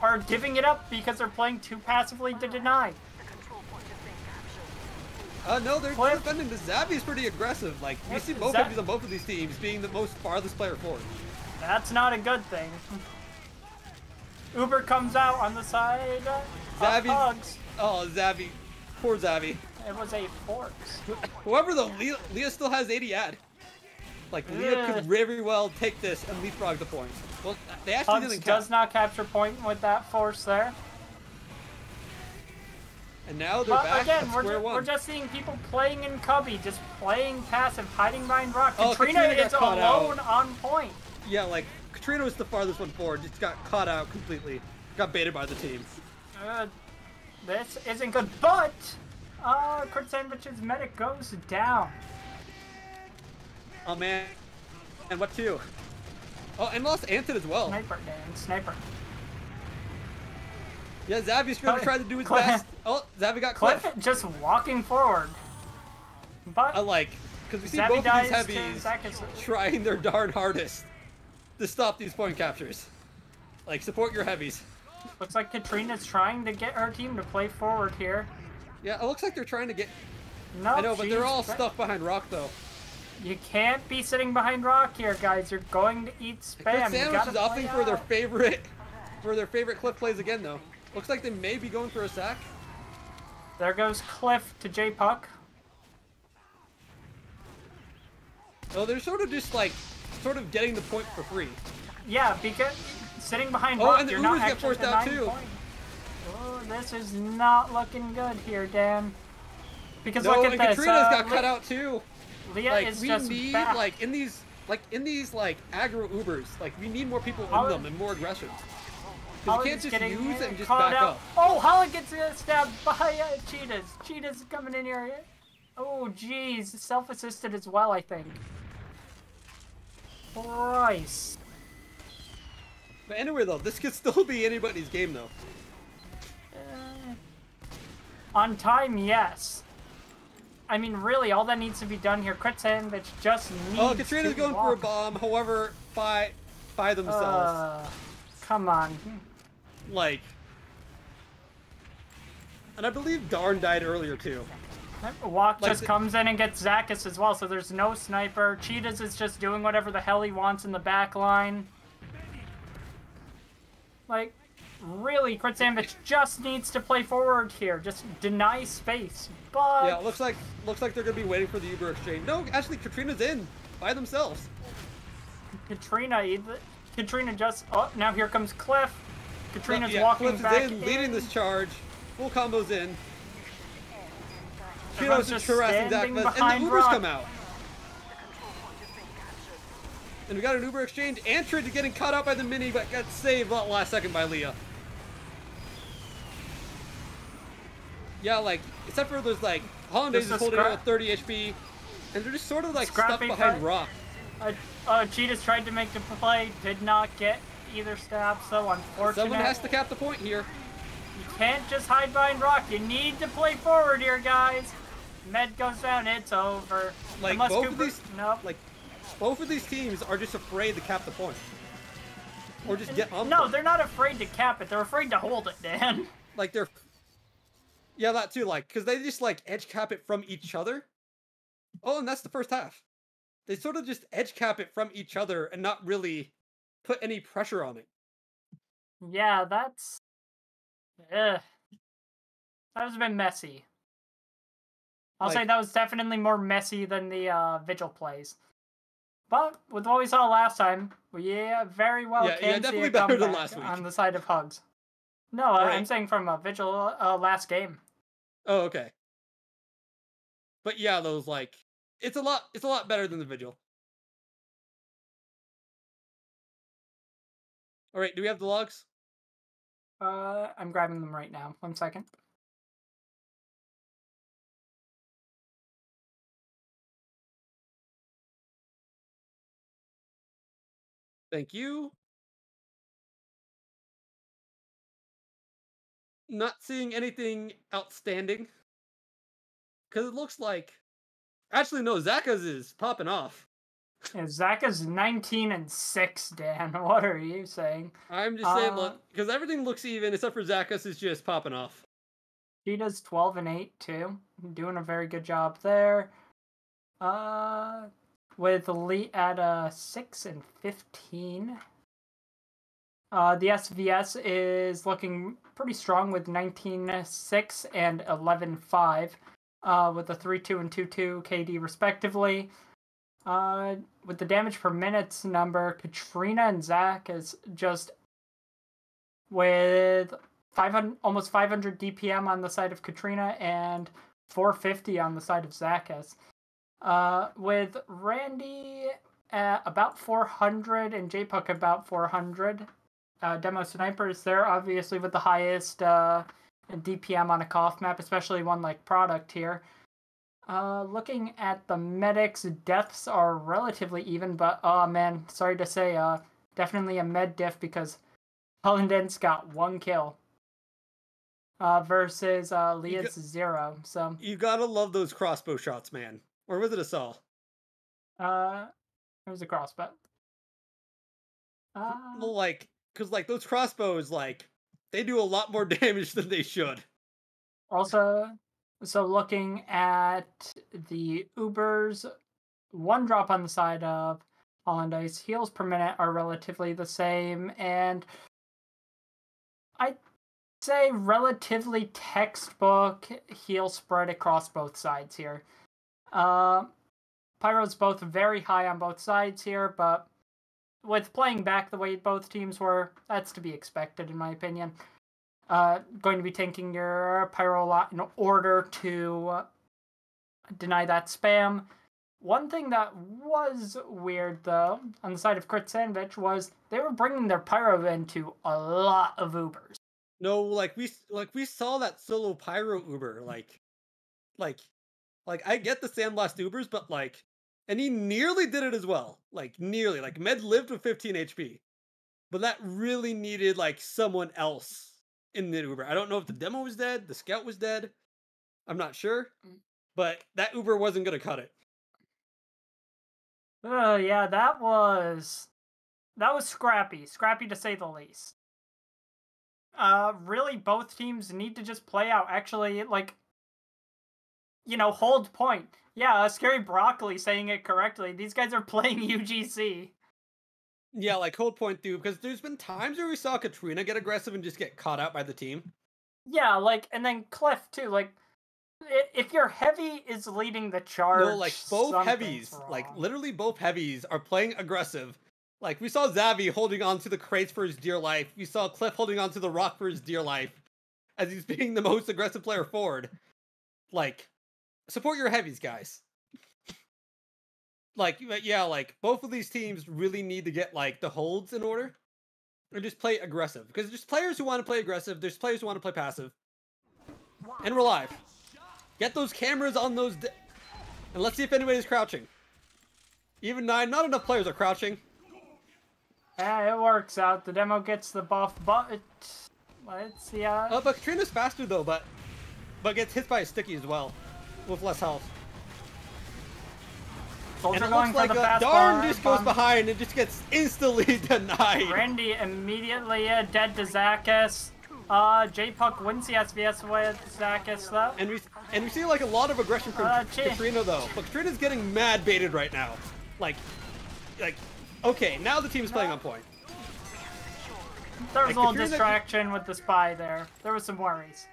are giving it up because they're playing too passively to deny. No, they're Cliff. defending. The Zabby's pretty aggressive. Like, we see both heavies on both of these teams being the most farthest player forward. That's not a good thing. Uber comes out on the side of Hugs. Oh, Zabby. Poor Zabby. It was a force. However, though, Leah still has 80 ad. Like, Leah could very well take this and leapfrog the point. Well, they actually Hugs didn't count. does not capture point with that force there. And now they're But back again, at square one. we're just seeing people playing in cubby, just playing passive, hiding behind rock. Oh, Katrina Katrina is got caught alone out. on point. Yeah, like, Katrina was the farthest one forward. Just got caught out completely. Got baited by the team. This isn't good, but Crit Sandwich's medic goes down. Oh, man. And what two? Oh, and lost Anton as well. Sniper, Dan, sniper. Yeah, Zabby's going to try to do his Cliff. best. Oh, Zabby got Cliff. Cliff just walking forward. But I like, because we see Zabby both of dies these heavies to Zakis. trying their darn hardest to stop these point captures. Like, support your heavies. Looks like Katrina's trying to get her team to play forward here. Yeah, it looks like they're trying to get... No, I know, but they're all stuck behind rock, though. You can't be sitting behind rock here, guys. You're going to eat spam. Crit You Sandwich gotta is opting play for their favorite Cliff plays again, though. Looks like they may be going for a sack. There goes Cliff to J-Puck. Oh, they're sort of just like, getting the point for free. Yeah, because sitting behind Oh, rock, and the you're not Ubers get actually forced out, denying too. point. Oh, this is not looking good here, Dan. Because No, look at and this. Katrina's got cut out, too. Leah Like, is we just need, back. like, in these aggro Ubers, like, we need more people in Holland- them and more aggression. Because you Holland's can't just getting use it and just caught back out. up. Oh, Holland gets stabbed by Cheetahs. Cheetahs coming in here. Oh, jeez. Self-assisted as well, I think. Christ. But anyway, though, this could still be anybody's game, though. On time, yes. I mean, really, all that needs to be done here. Crit Sandvich just needs Oh, Katrina's to going walk. for a bomb, however, by themselves. Come on. Like... And I believe Darn died earlier, too. Walk Like just comes in and gets Zakis as well, so there's no sniper. Cheetahs is just doing whatever the hell he wants in the back line. Like, really, Crit Sandvich just needs to play forward here. Just deny space. But Yeah, it looks like they're gonna be waiting for the Uber exchange. No, actually, Katrina's in by themselves. Katrina, Katrina just... Oh, now here comes Cliff. Katrina's yeah, walking Cliff back is in, leading this charge. Full combos in. Everyone's Shido's just harassing standing Zakvas, and behind the Ubers Rock. come out. And we got an Uber exchange. Antrid getting caught out by the mini, but got saved last second by Leah. Yeah, like, except for those, like, Hollandaise is holding out with 30 HP, and they're just sort of, like, stuck behind Rock. Cheetah's tried to make the play, did not get either stab, so unfortunate. Someone has to cap the point here. You can't just hide behind Rock. You need to play forward here, guys. Med goes down, it's over. Like, both of these teams are just afraid to cap the point. Or just get on. No, they're not afraid to cap it. They're afraid to hold it, Dan. Like, they're... Yeah, that too, like, because they just, like, edge cap it from each other. Oh, and that's the first half. They sort of just edge cap it from each other and not really put any pressure on it. Yeah, that's... That was a bit messy. I'll say that was definitely more messy than the Vigil plays. But with what we saw last time, we very well can see a better than comeback last week. on the side of Hugs. No, I'm saying from a Vigil last game. Oh, okay. But yeah, those, like, it's a lot better than the Vigil. All right, do we have the logs? I'm grabbing them right now. 1 second. Thank you. Not seeing anything outstanding. Because it looks like... Actually, no, Zaka's is popping off. Yeah, Zaka's 19-6, Dan. What are you saying? I'm just saying, look, because everything looks even, except for Zaka's is just popping off. She does 12-8, too. Doing a very good job there. With Lee at 6-15. The SVS is looking pretty strong with 19-6 and 11-5, with a 3-2 and 2-2 KD respectively. With the damage per minutes number, Katrina and Zach is just with 500, almost 500 DPM on the side of Katrina and 450 on the side of Zakas. With Randy at about 400 and J-Puck about 400. Demo Snipers, they're obviously with the highest DPM on a cough map, especially one like Product here. Looking at the medics, deaths are relatively even, but oh man, sorry to say, definitely a med diff because Hollanden's got 1 kill. Versus Leah's 0. So you gotta love those crossbow shots, man. Or was it a saw? It was a crossbow. Well, like, because like those crossbows, like, they do a lot more damage than they should. Also, so looking at the Ubers, 1 drop on the side of Hollandaise. Heals per minute are relatively the same, and I'd say relatively textbook heal spread across both sides here. Pyro's both very high on both sides here, but with playing back the way both teams were, that's to be expected in my opinion. Going to be tanking your Pyro a lot in order to deny that spam. One thing that was weird, though, on the side of Crit Sandvich was they were bringing their Pyro into a lot of Ubers. No, like we saw that solo Pyro Uber, like I get the Sandblast Ubers, but like, and he nearly did it as well, like nearly, like Med lived with 15 HP, but that really needed like someone else in the Uber. I don't know if the demo was dead, the scout was dead, I'm not sure, but that Uber wasn't gonna cut it. Yeah, that was scrappy to say the least. Really, both teams need to just play out. Actually, like, you know, hold point. Yeah, Scary Broccoli saying it correctly. These guys are playing UGC. Yeah, like, hold point, dude, because there's been times where we saw Katrina get aggressive and just get caught out by the team. Yeah, like, and then Cliff, too. Like, if your heavy is leading the charge, no, like, both heavies, wrong. Like, literally both heavies are playing aggressive, Like, we saw Zavi holding on to the crates for his dear life. We saw Cliff holding on to the rock for his dear life. As he's being the most aggressive player forward. Like, support your heavies, guys. Like, yeah, like, both of these teams really need to get, like, the holds in order. And just play aggressive. Because there's players who want to play aggressive. There's players who want to play passive. And we're live. Get those cameras on those... and let's see if anybody's crouching. EvenNine, not enough players are crouching. Yeah, it works out. The demo gets the buff, but let's see. But Katrina's faster though, but gets hit by a sticky as well, with less health. Soldier and it looks like Darn just goes behind and just gets instantly denied. Randy immediately dead to Zakis. J-Puck wins the SVS with Zakis though. And we see like a lot of aggression from Katrina though, but Katrina's getting mad baited right now. Like. Okay, now the team's playing on point. There was a little distraction with the spy there. There was some worries.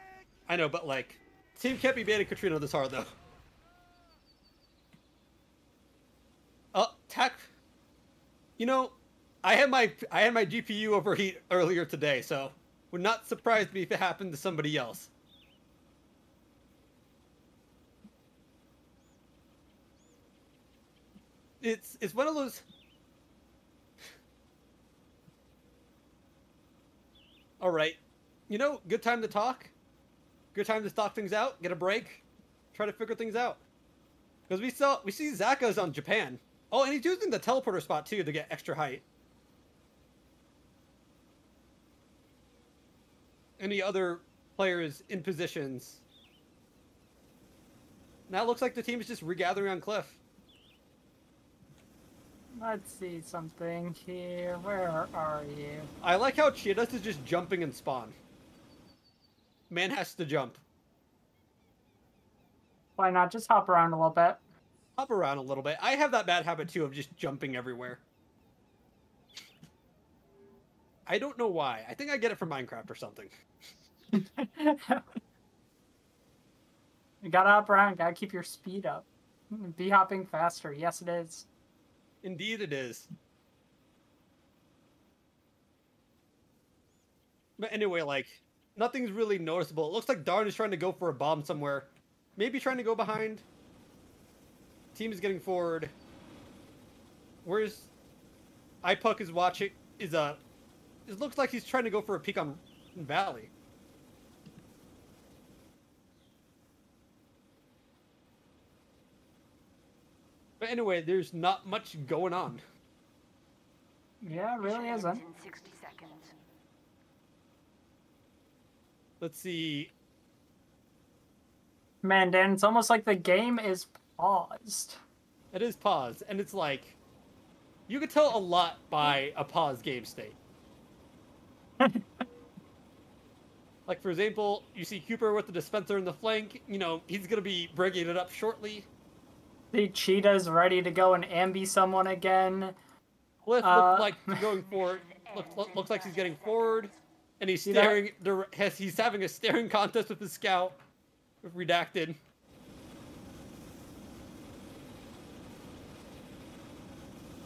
I know, but like, team can't be baiting Katrina this hard though. Tech. You know, I had my GPU overheat earlier today, so would not surprise me if it happened to somebody else. It's one of those. All right, you know, good time to talk. Good time to talk things out. Get a break. Try to figure things out. Because we see Zaka's on Japan. Oh, and he's using the teleporter spot too to get extra height. Any other players in positions? Now it looks like the team is just regathering on Cliff. Let's see something here. Where are you? I like how Cheetahs is just jumping and spawn. Man has to jump. Why not just hop around a little bit? Hop around a little bit. I have that bad habit too of just jumping everywhere. I don't know why. I think I get it from Minecraft or something. You gotta hop around. Gotta keep your speed up. Be hopping faster. Yes, it is. Indeed it is. But anyway, like, nothing's really noticeable. It looks like Darn is trying to go for a bomb somewhere. Maybe trying to go behind. Team is getting forward. Where's... iPuck is watching... It looks like he's trying to go for a peek on Valley. But anyway, there's not much going on. Yeah, it really isn't. In 60 seconds. Let's see. Man, Dan, it's almost like the game is paused. It is paused, and it's like... You could tell a lot by a paused game state. Like, for example, you see Cooper with the dispenser in the flank. You know, he's going to be bringing it up shortly. The Cheetah's ready to go and ambi someone again. Cliff looks like going forward. Looks like he's getting forward, and he's staring. He's having a staring contest with his scout, with Redacted.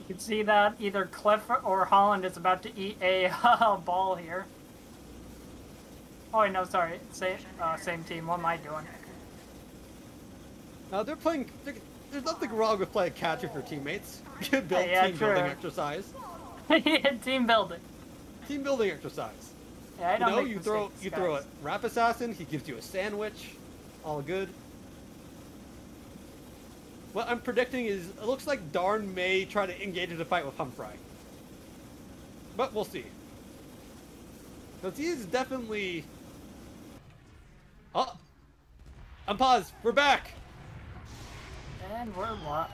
You can see that either Cliff or Holland is about to eat a ball here. Oh, wait, no, sorry. Same team. What am I doing? Now they're playing. There's nothing wrong with playing catch with your teammates. You build team building exercise. Team building. Team building exercise. Yeah, I don't you throw a Rap Assassin. He gives you a sandwich. All good. What I'm predicting is it looks like Darn may try to engage in a fight with Humphrey. But we'll see. Because he is definitely... Oh! Unpause! We're back! And we're live.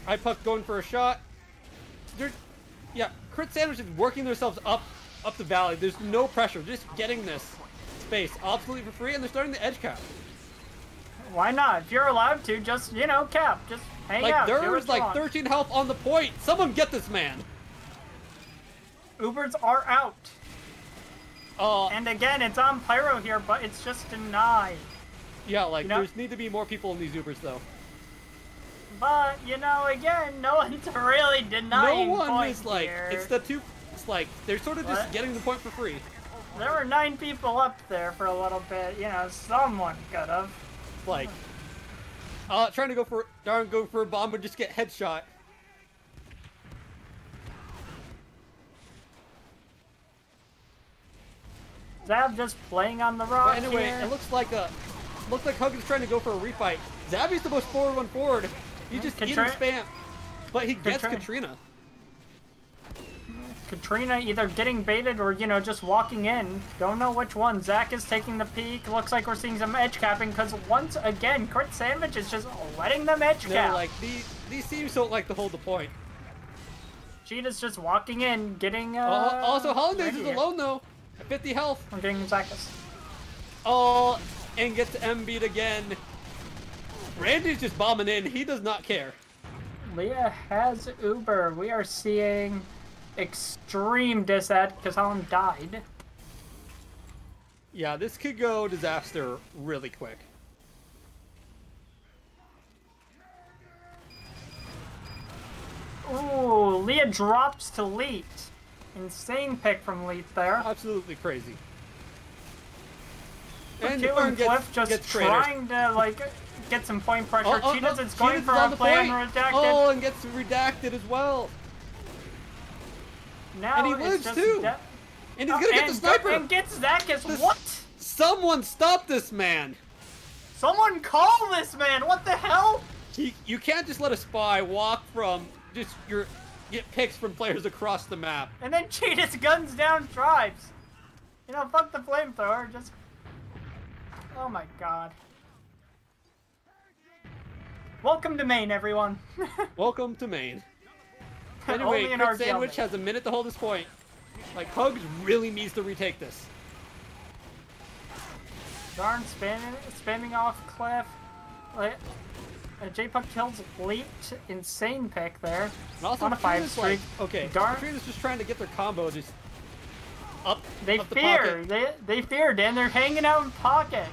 iPuck going for a shot. Yeah, Crit Sandwich is working themselves up the valley. There's no pressure. Just getting this space absolutely for free, and they're starting the edge cap. Why not? If you're allowed to, just, you know, cap. Just hang out. Like, there's like 13 health on the point. Someone get this man. Ubers are out. And again, it's on Pyro here, but it's just denied. Yeah, like, there's need to be more people in these Ubers, though. But, you know, again, no one's really denying No one points is like, here. it's the two, it's like, they're sort of just What? getting the point for free. There were 9 people up there for a little bit. You know, someone could have. Like, trying to go for a bomb but just get headshot. Zav just playing on the rock But anyway, here. it looks like Hug is trying to go for a refight. Zabby's the most forward one forward. He just eating spam, but he gets Katrina. Katrina either getting baited or, you know, just walking in. Don't know which one. Zach is taking the peek. Looks like we're seeing some edge capping because once again, Crit Sandvich is just letting them edge cap. No, like these teams don't like to hold the point. Cheetah's just walking in, getting also, Highlander is ready. alone though, at 50 health. I'm getting Zacchus. Oh, and gets M-beat again. Randy's just bombing in. He does not care. Leah has Uber. We are seeing extreme disad because Holland died. Yeah, this could go disaster really quick. Ooh, Leah drops to Leet. Insane pick from Leet there. Absolutely crazy. And Burn Cliff just gets trying to, like, get some point pressure. Cheetah's it's going Cheetah's for on a the play on point. Redacted. Oh, and gets redacted as well. Now And he it's lives just too. And he's gonna get the sniper. And gets Zacchus. What? Someone stop this man. Someone call this man. What the hell? You can't just let a spy walk from get picks from players across the map. And then Cheetah's guns down tribes. You know, fuck the flamethrower. Just. Oh my god. Welcome to Maine, everyone. Welcome to Maine. Only Anyway, an Crit RGL Sandwich Maine. has a minute to hold this point. Like, Hugs really needs to retake this. Darn, spamming off Cliff. J-Puck kills Leet. Insane pick there. And also, on a 5 streak. like, okay, Darn. Katrina's just trying to get their combo just up. They up the fear. pocket. They feared, and they're hanging out in pocket.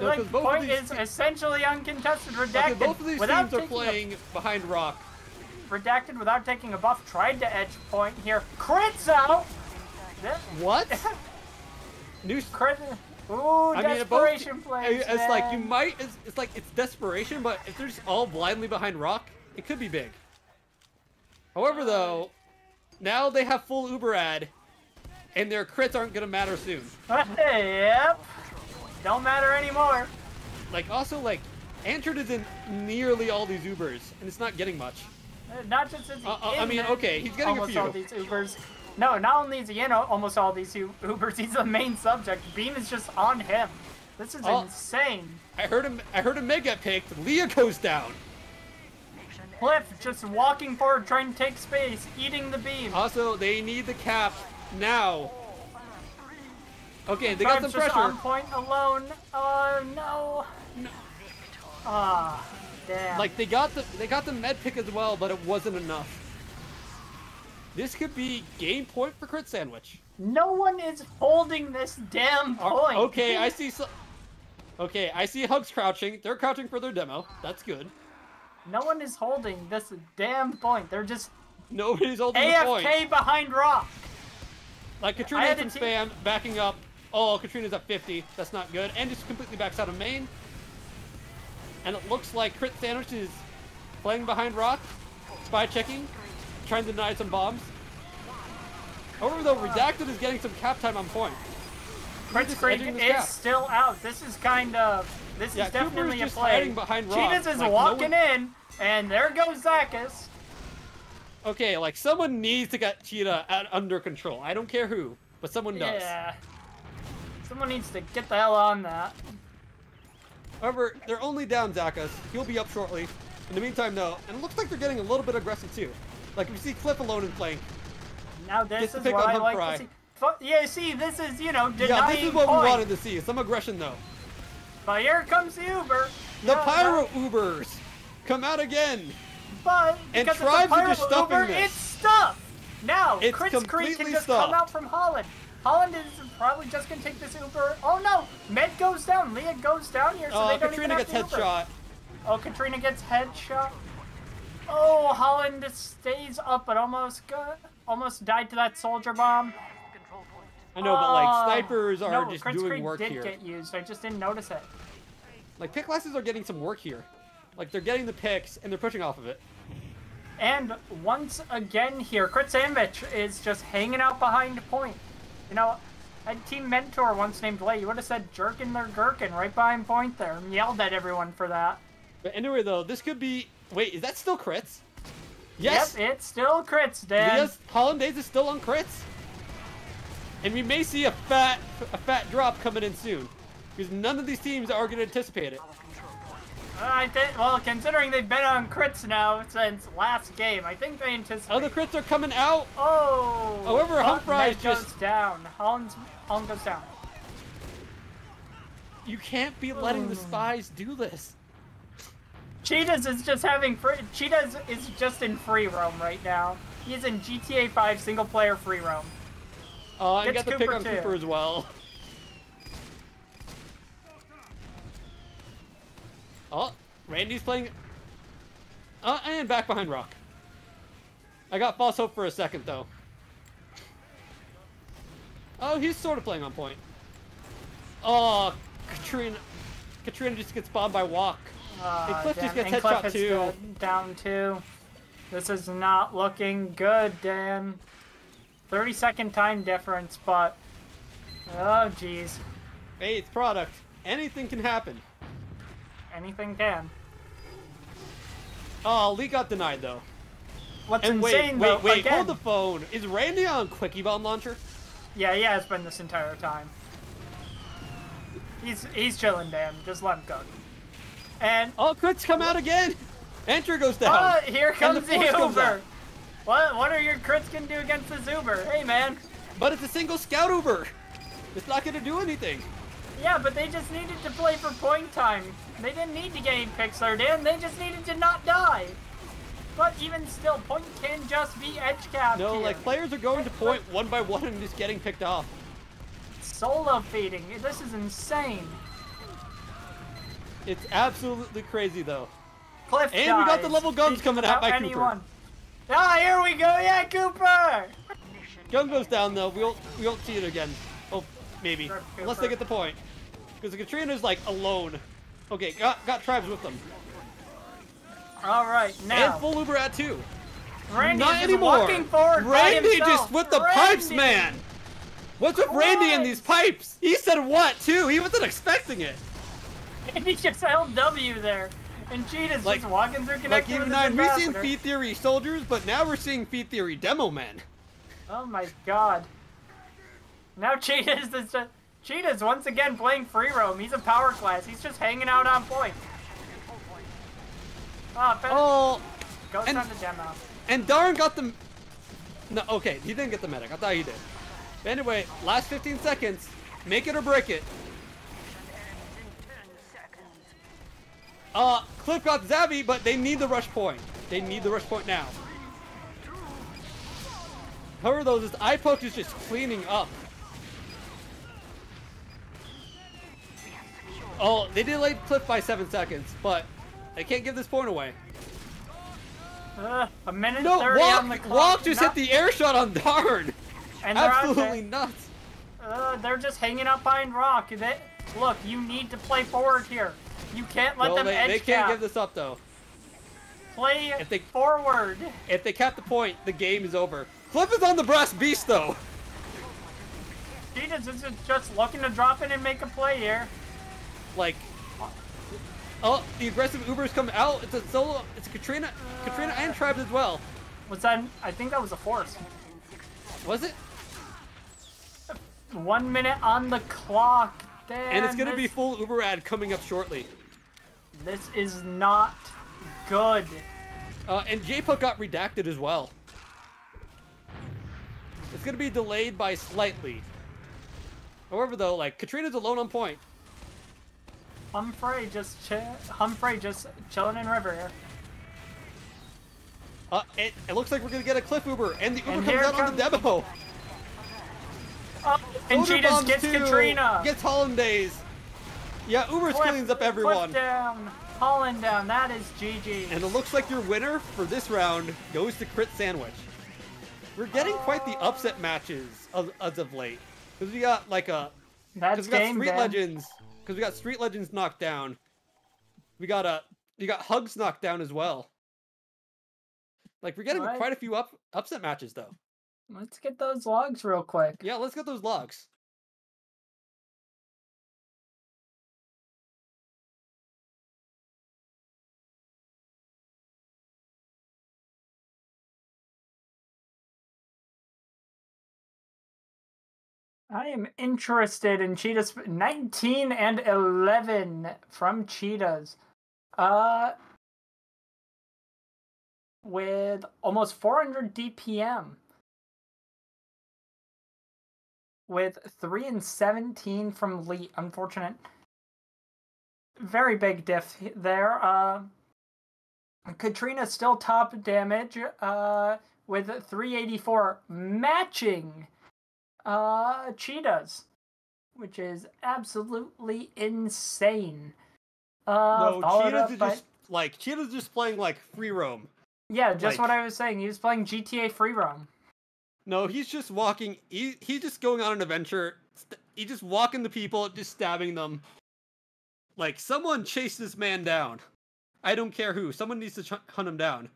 No, 'cause Like, both of point these- is essentially uncontested. Redacted. Okay, both of these without teams are taking playing behind rock. Redacted without taking a buff. Tried to edge point here. Crits out. What? New. Crit. Ooh, I mean, desperation plays. It's like you man. might. It's like it's desperation, but if they're just all blindly behind rock, it could be big. However, though, now they have full Uber ad, and their crits aren't gonna matter soon. Yep. Don't matter anymore. Like also like, Antrid is in nearly all these Ubers, and it's not getting much. Not just is he I mean, okay, he's getting a almost few. all these Ubers. No, not only is he in almost all these Ubers, he's the main subject. Beam is just on him. This is insane. I heard him mega picked. Leah goes down. Cliff just walking forward, trying to take space, eating the beam. Also, they need the cap now. Okay, they got some Just pressure. on point alone. Oh no. Ah, damn. Like they got the med pick as well, but it wasn't enough. This could be game point for Crit Sandwich. No one is holding this damn point. Okay, I see. Okay, I see Hugs crouching. They're crouching for their demo. That's good. No one is holding this damn point. They're just Nobody's holding the point. AFK behind rock. Like Katrina had some spam backing up. Oh, Katrina's at 50. That's not good. And just completely backs out of main. And it looks like Crit Sandwich is playing behind rock, spy checking, trying to deny some bombs. However, though, Redacted is getting some cap time on point. Crit Creek is still out. This is kind of... This is definitely a play. Cheetahs is walking in, and there goes Zacchus. Okay, like, someone needs to get Cheetah under control. I don't care who, but someone does. Yeah. Someone needs to get the hell on that. However, they're only down Zacchus. He'll be up shortly. In the meantime, though, and it looks like they're getting a little bit aggressive, too. Like, we see Cliff alone in flank. Now this is what I like to see. Yeah, see, this is, you know, denying Yeah, this is what point. we wanted to see. Some aggression, though. But here comes the Uber. The Pyro Ubers come out again. But and because Tribes of the are just Pyro stuffing Uber, this. it's stuffed. Now, It's Crit Creek can just stopped. come out from Holland. Holland is probably just going to take this Uber. Oh, no. Med goes down. Leah goes down here, so they don't Katrina even have gets the Uber. headshot. Oh, Katrina gets headshot. Oh, Holland stays up, but almost died to that soldier bomb. I know, but like snipers are no, just Crit doing Screen work did here. get used. I just didn't notice it. Like pick classes are getting some work here. Like they're getting the picks and they're pushing off of it. And once again here, Crit Sandvich is just hanging out behind point. You know, I had team mentor once named Lay. You would have said jerkin their gherkin right behind point there and yelled at everyone for that. But anyway, though, this could be... Wait, is that still crits? Yes! Yep, it's still crits, Dan. Hollandaise is still on crits. And we may see a fat drop coming in soon. Because none of these teams are going to anticipate it. Well, considering they've been on crits now since last game, I think they anticipate. Other crits are coming out. Oh! However, Humphries goes down. Holland goes down. You can't be letting the spies do this. Cheetahs is just having Cheetahs is just in free roam right now. He's in GTA 5 single player free roam. I got the pick on too. Cooper as well. Oh, Randy's playing. And back behind Rock. I got false hope for a second though. Oh, he's sort of playing on point. Oh, Katrina just gets bombed by Walk. And Cliff just gets headshot too. Down two. This is not looking good, Dan. 30-second time difference, but oh jeez. Hey, it's product. Anything can happen. Anything can. Oh, Lee got denied though. What's and insane wait, though, wait, again, hold the phone. Is Randy on Quickie Bomb Launcher? Yeah, he has been this entire time. He's chilling, Dan. Just let him go. And oh, crits come out again. Enter goes down. Oh, here comes the Uber. Uber. What are your crits gonna do against this Uber? Hey, man. But it's a single scout Uber. It's not gonna do anything. Yeah, but they just needed to play for point time. They didn't need to gain picks there, Dan. They just needed to not die. But even still, point can just be edge capped. No, here. like players are going to point one by one and just getting picked off. Solo feeding. This is insane. It's absolutely crazy though. Cliff and dies. we got the level guns coming out by Cooper. Ah, here we go. Yeah, Cooper. Gun goes down though. We won't see it again. Oh, maybe. Unless they get the point. Because the Katrina's like alone. Okay, got tribes with them. All right, now. And full Uber at 2. Randy Not is anymore. walking forward Randy by just with the pipes, man. What's with Randy and these pipes? He said what too? He wasn't expecting it. And he just LW there. And Cheetah's like, just walking through like connecting with EvenNine, his we've seen ambassador. Feed Theory soldiers, but now we're seeing Feed Theory demo men. Oh my god. Now Cheetah's once again playing free roam. He's a power class. He's just hanging out on point. Oh, goes on the demo. And Darn got the... No, okay, he didn't get the medic. I thought he did. But anyway, last 15 seconds. Make it or break it. Cliff got Zabby, but they need the rush point. They need the rush point now. However, though, this eye poke is just cleaning up. Oh, they delayed Cliff by 7 seconds, but they can't give this point away. A minute no, 30 on the clock. Walk just hit the air shot on Darn. And absolutely nuts. They're just hanging up behind Rock. Look, you need to play forward here. You can't let them edge cap. They can't give this up though. Play forward. If they cap the point, the game is over. Cliff is on the brass beast though. Jesus is just looking to drop in and make a play here. Like, oh, the aggressive Ubers come out. It's a solo. It's a Katrina and Tribes as well. Was that? I think that was a force. Was it? 1 minute on the clock. Damn, and it's gonna be full Uber ad coming up shortly. This is not good. And J-Puck got redacted as well. It's gonna be delayed by slightly. However, though, like Katrina's alone on point. Humphrey just chilling in river here. It looks like we're gonna get a Cliff Uber, and the Uber comes out on the demo. Oh, and she just gets Katrina. Gets Hollandaise. Yeah, Uber cleans up everyone. Cliff down. Holland down. That is GG. And it looks like your winner for this round goes to Crit Sandwich. We're getting quite the upset matches as of late. Because we got like a... That's we got game, Street Dan. Legends. Because we got Street Legends knocked down. We got you got Hugs knocked down as well. Like, we're getting What? quite a few upset matches, though. Let's get those logs real quick. Yeah, let's get those logs. I am interested in Cheetahs. 19 and 11 from Cheetahs. With almost 400 DPM. With 3 and 17 from Lee. Unfortunate. Very big diff there. Katrina still top damage. With 384 matching Cheetahs, which is absolutely insane. No, Cheetahs are just like Cheetahs just playing like free roam. Yeah, just like, what I was saying. He was playing GTA free roam. No, he's just walking. He's just going on an adventure. He's just walking the people, just stabbing them. Like, someone chase this man down. I don't care who. Someone needs to hunt him down.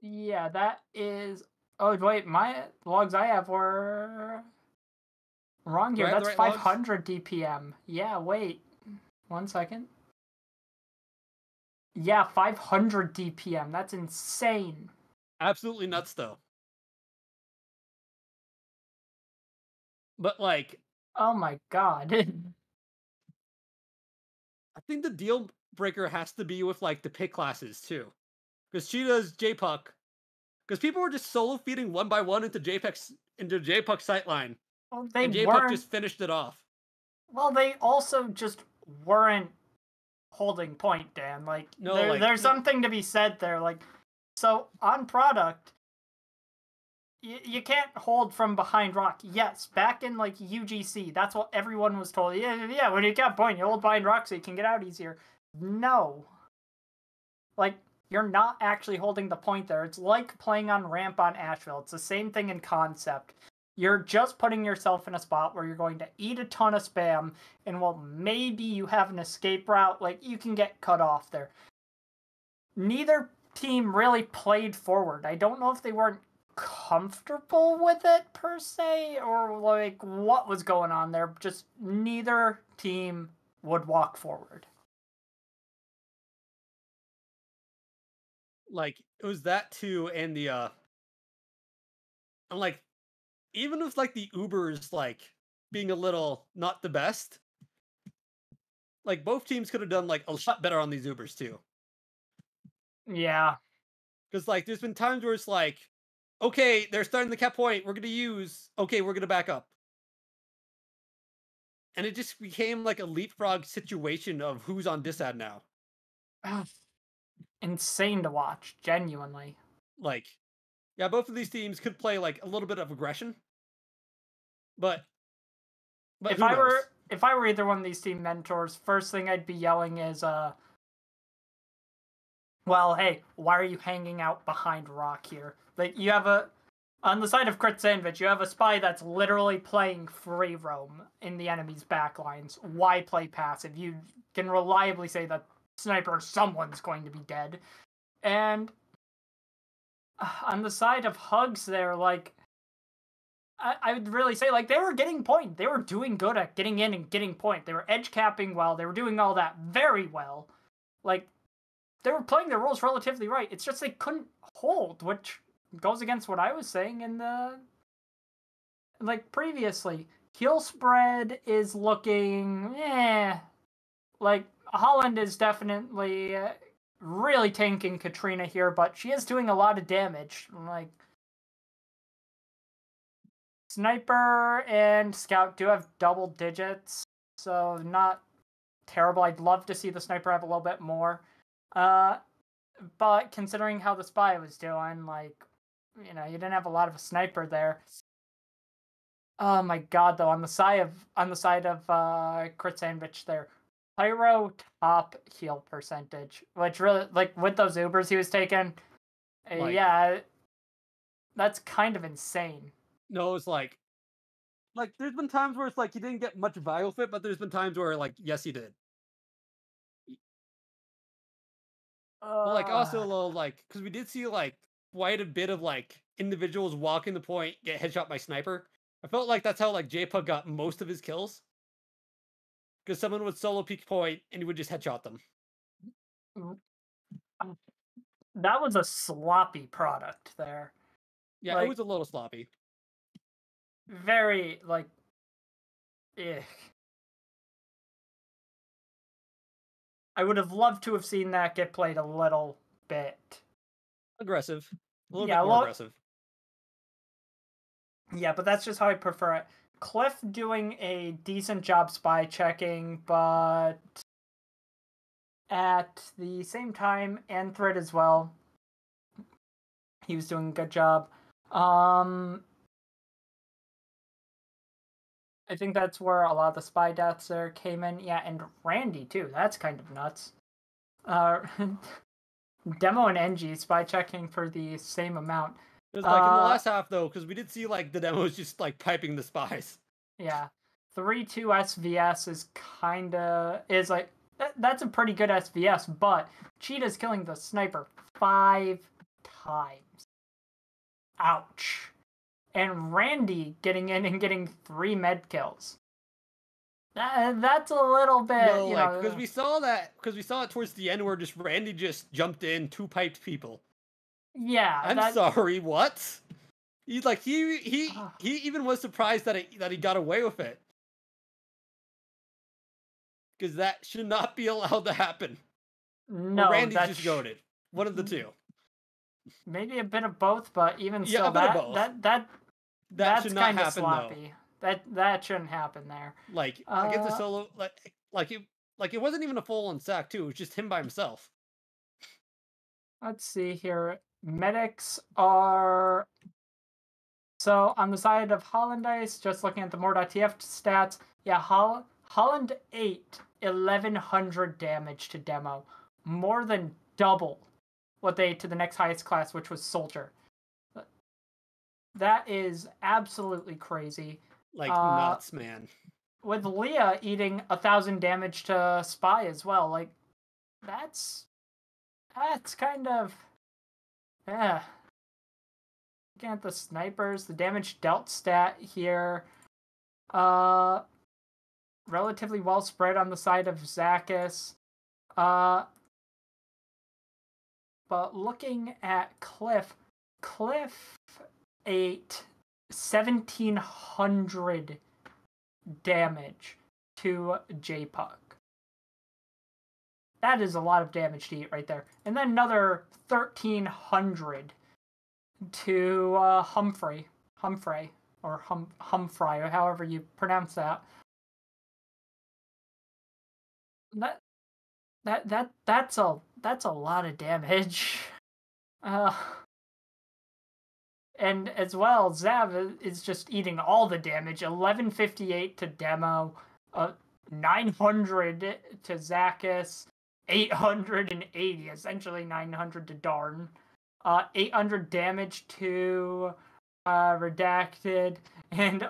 Yeah, that is. Oh wait, my logs I have were wrong here. That's 500 DPM. Yeah, wait. 1 second. Yeah, 500 DPM. That's insane. Absolutely nuts, though. But, like... Oh my god. I think the deal breaker has to be with, like, the pick classes, too. Because Cheetah's J-Puck. Because people were just solo feeding one by one into J-Puck's sightline. Well, they and J-Puck just finished it off. Well, they also just weren't holding point, Dan. Like, no, there's something to be said there. Like, so on product, you can't hold from behind rock. Yes, back in like UGC, that's what everyone was told. Yeah, when you got point, you hold behind rock so you can get out easier. No. Like, you're not actually holding the point there. It's like playing on ramp on Asheville. It's the same thing in concept. You're just putting yourself in a spot where you're going to eat a ton of spam, and well, maybe you have an escape route, like, you can get cut off there. Neither team really played forward. I don't know if they weren't comfortable with it, per se, or, like, what was going on there. Just neither team would walk forward. Like, it was that too, and the, I'm like, even with, like, the Ubers, like, being a little not the best, like, both teams could have done, like, a lot better on these Ubers, too. Yeah. Because, like, there's been times where it's like, okay, they're starting the cap point, we're going to use, okay, we're going to back up. And it just became, like, a leapfrog situation of who's on disad now. Insane to watch, genuinely. Like, yeah, both of these teams could play, like, a little bit of aggression. But if I were either one of these team mentors, first thing I'd be yelling is, well, hey, why are you hanging out behind rock here? Like, you have on the side of Crit Sandvich, you have a spy that's literally playing free roam in the enemy's backlines. Why play passive? You can reliably say that sniper, someone's going to be dead. And on the side of Hugs there, like, I would really say, like, they were getting point. They were doing good at getting in and getting point. They were edge capping well. They were doing all that very well. Like, they were playing their roles relatively right. It's just they couldn't hold, which goes against what I was saying in the... Like, previously. Kill spread is looking... Like, Holland is definitely really tanking Katrina here, but she is doing a lot of damage. Like... Sniper and Scout do have double digits, so not terrible. I'd love to see the Sniper have a little bit more. But considering how the Spy was doing, like, you know, you didn't have a lot of a Sniper there. Oh my god, though, on the side of Crit Sandvich there, Pyro top heal percentage, which really, like, with those Ubers he was taking, yeah, that's kind of insane. No, it's like there's been times where it's like he didn't get much value fit, but there's been times where like yes he did. But like also like because we did see like quite a bit of like individuals walking the point get headshot by sniper. I felt like that's how like JPUG got most of his kills. Because someone would solo peek point and he would just headshot them. That was a sloppy product there. Yeah, it was a little sloppy. Very like I would have loved to have seen that get played a little bit aggressive. A little bit more aggressive. Yeah, but that's just how I prefer it. Cliff doing a decent job spy checking, but at the same time, and Thread as well, he was doing a good job. I think that's where a lot of the spy deaths there came in. Yeah, and Randy too. That's kind of nuts. Demo and NG spy checking for the same amount. It was like in the last half though, because we did see like the demos just like piping the spies. Yeah, 3-2 SVS is like that's a pretty good SVS, but Cheetah's killing the sniper 5 times. Ouch. And Randy getting in and getting 3 med kills. That's a little bit. No, like because we saw it towards the end where just Randy just jumped in, 2 piped people. Yeah, I'm sorry, what? He's like he even was surprised that he got away with it. Because that should not be allowed to happen. No, or Randy's just goated. One of the two. Maybe a bit of both, but even still, that should not happen sloppy. Though. That shouldn't happen there. Like against the solo, like it wasn't even a full-on sack too. It was just him by himself. Let's see here. Medics are so on the side of Holland Ice. Just looking at the more.tf stats, yeah, Holland 8, 1100 damage to demo, more than double what they to the next highest class, which was Soldier. That is absolutely crazy. Like nuts, man. With Leah eating 1000 damage to Spy as well, like that's kind of yeah. Looking at the snipers, the damage dealt stat here, relatively well spread on the side of Zakis. But looking at Cliff ate 1700 damage to JPUG. That is a lot of damage to eat right there. And then another 1300 to Humphrey, or Humphrey, or however you pronounce that. That's a lot of damage. And as well, Zav is just eating all the damage. 1158 to Demo, 900 to Zakis, 880, essentially 900 to Darn, 800 damage to Redacted, and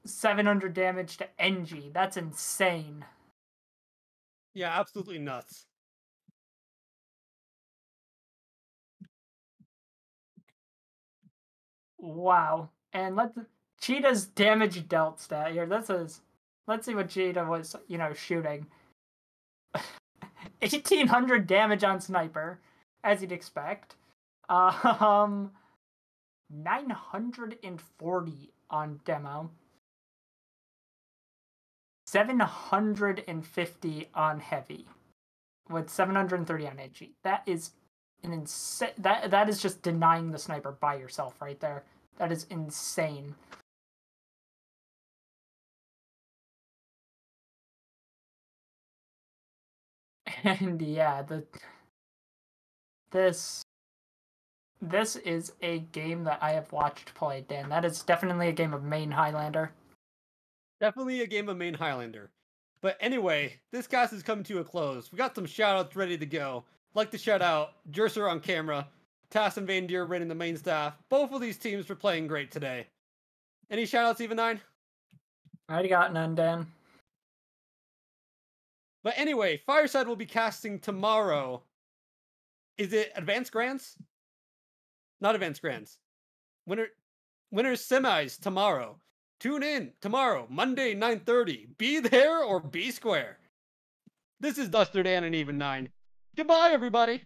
700 damage to NG. That's insane. Yeah, absolutely nuts. Wow. And Cheetah's damage dealt stat here. Let's see what Cheetah was, shooting. 1800 damage on Sniper, as you'd expect. 940 on Demo. 750 on Heavy, with 730 on Edgy. That is an insane. That is just denying the sniper by yourself right there. That is insane. And yeah, this is a game that I have watched play, Dan. That is definitely a game of main Highlander. Definitely a game of main Highlander. But anyway, this cast is coming to a close. We got some shoutouts ready to go. I'd like to shout out Jercer on camera, Tass and Van Deer running the main staff. Both of these teams were playing great today. Any shoutouts, EvenNine? I got none, Dan. But anyway, Fireside will be casting tomorrow. Is it Advanced Grands? Not Advanced Grands. Winner's Semis tomorrow. Tune in tomorrow, Monday, 9:30. Be there or be square. This is Duster Dan and EvenNine. Goodbye, everybody.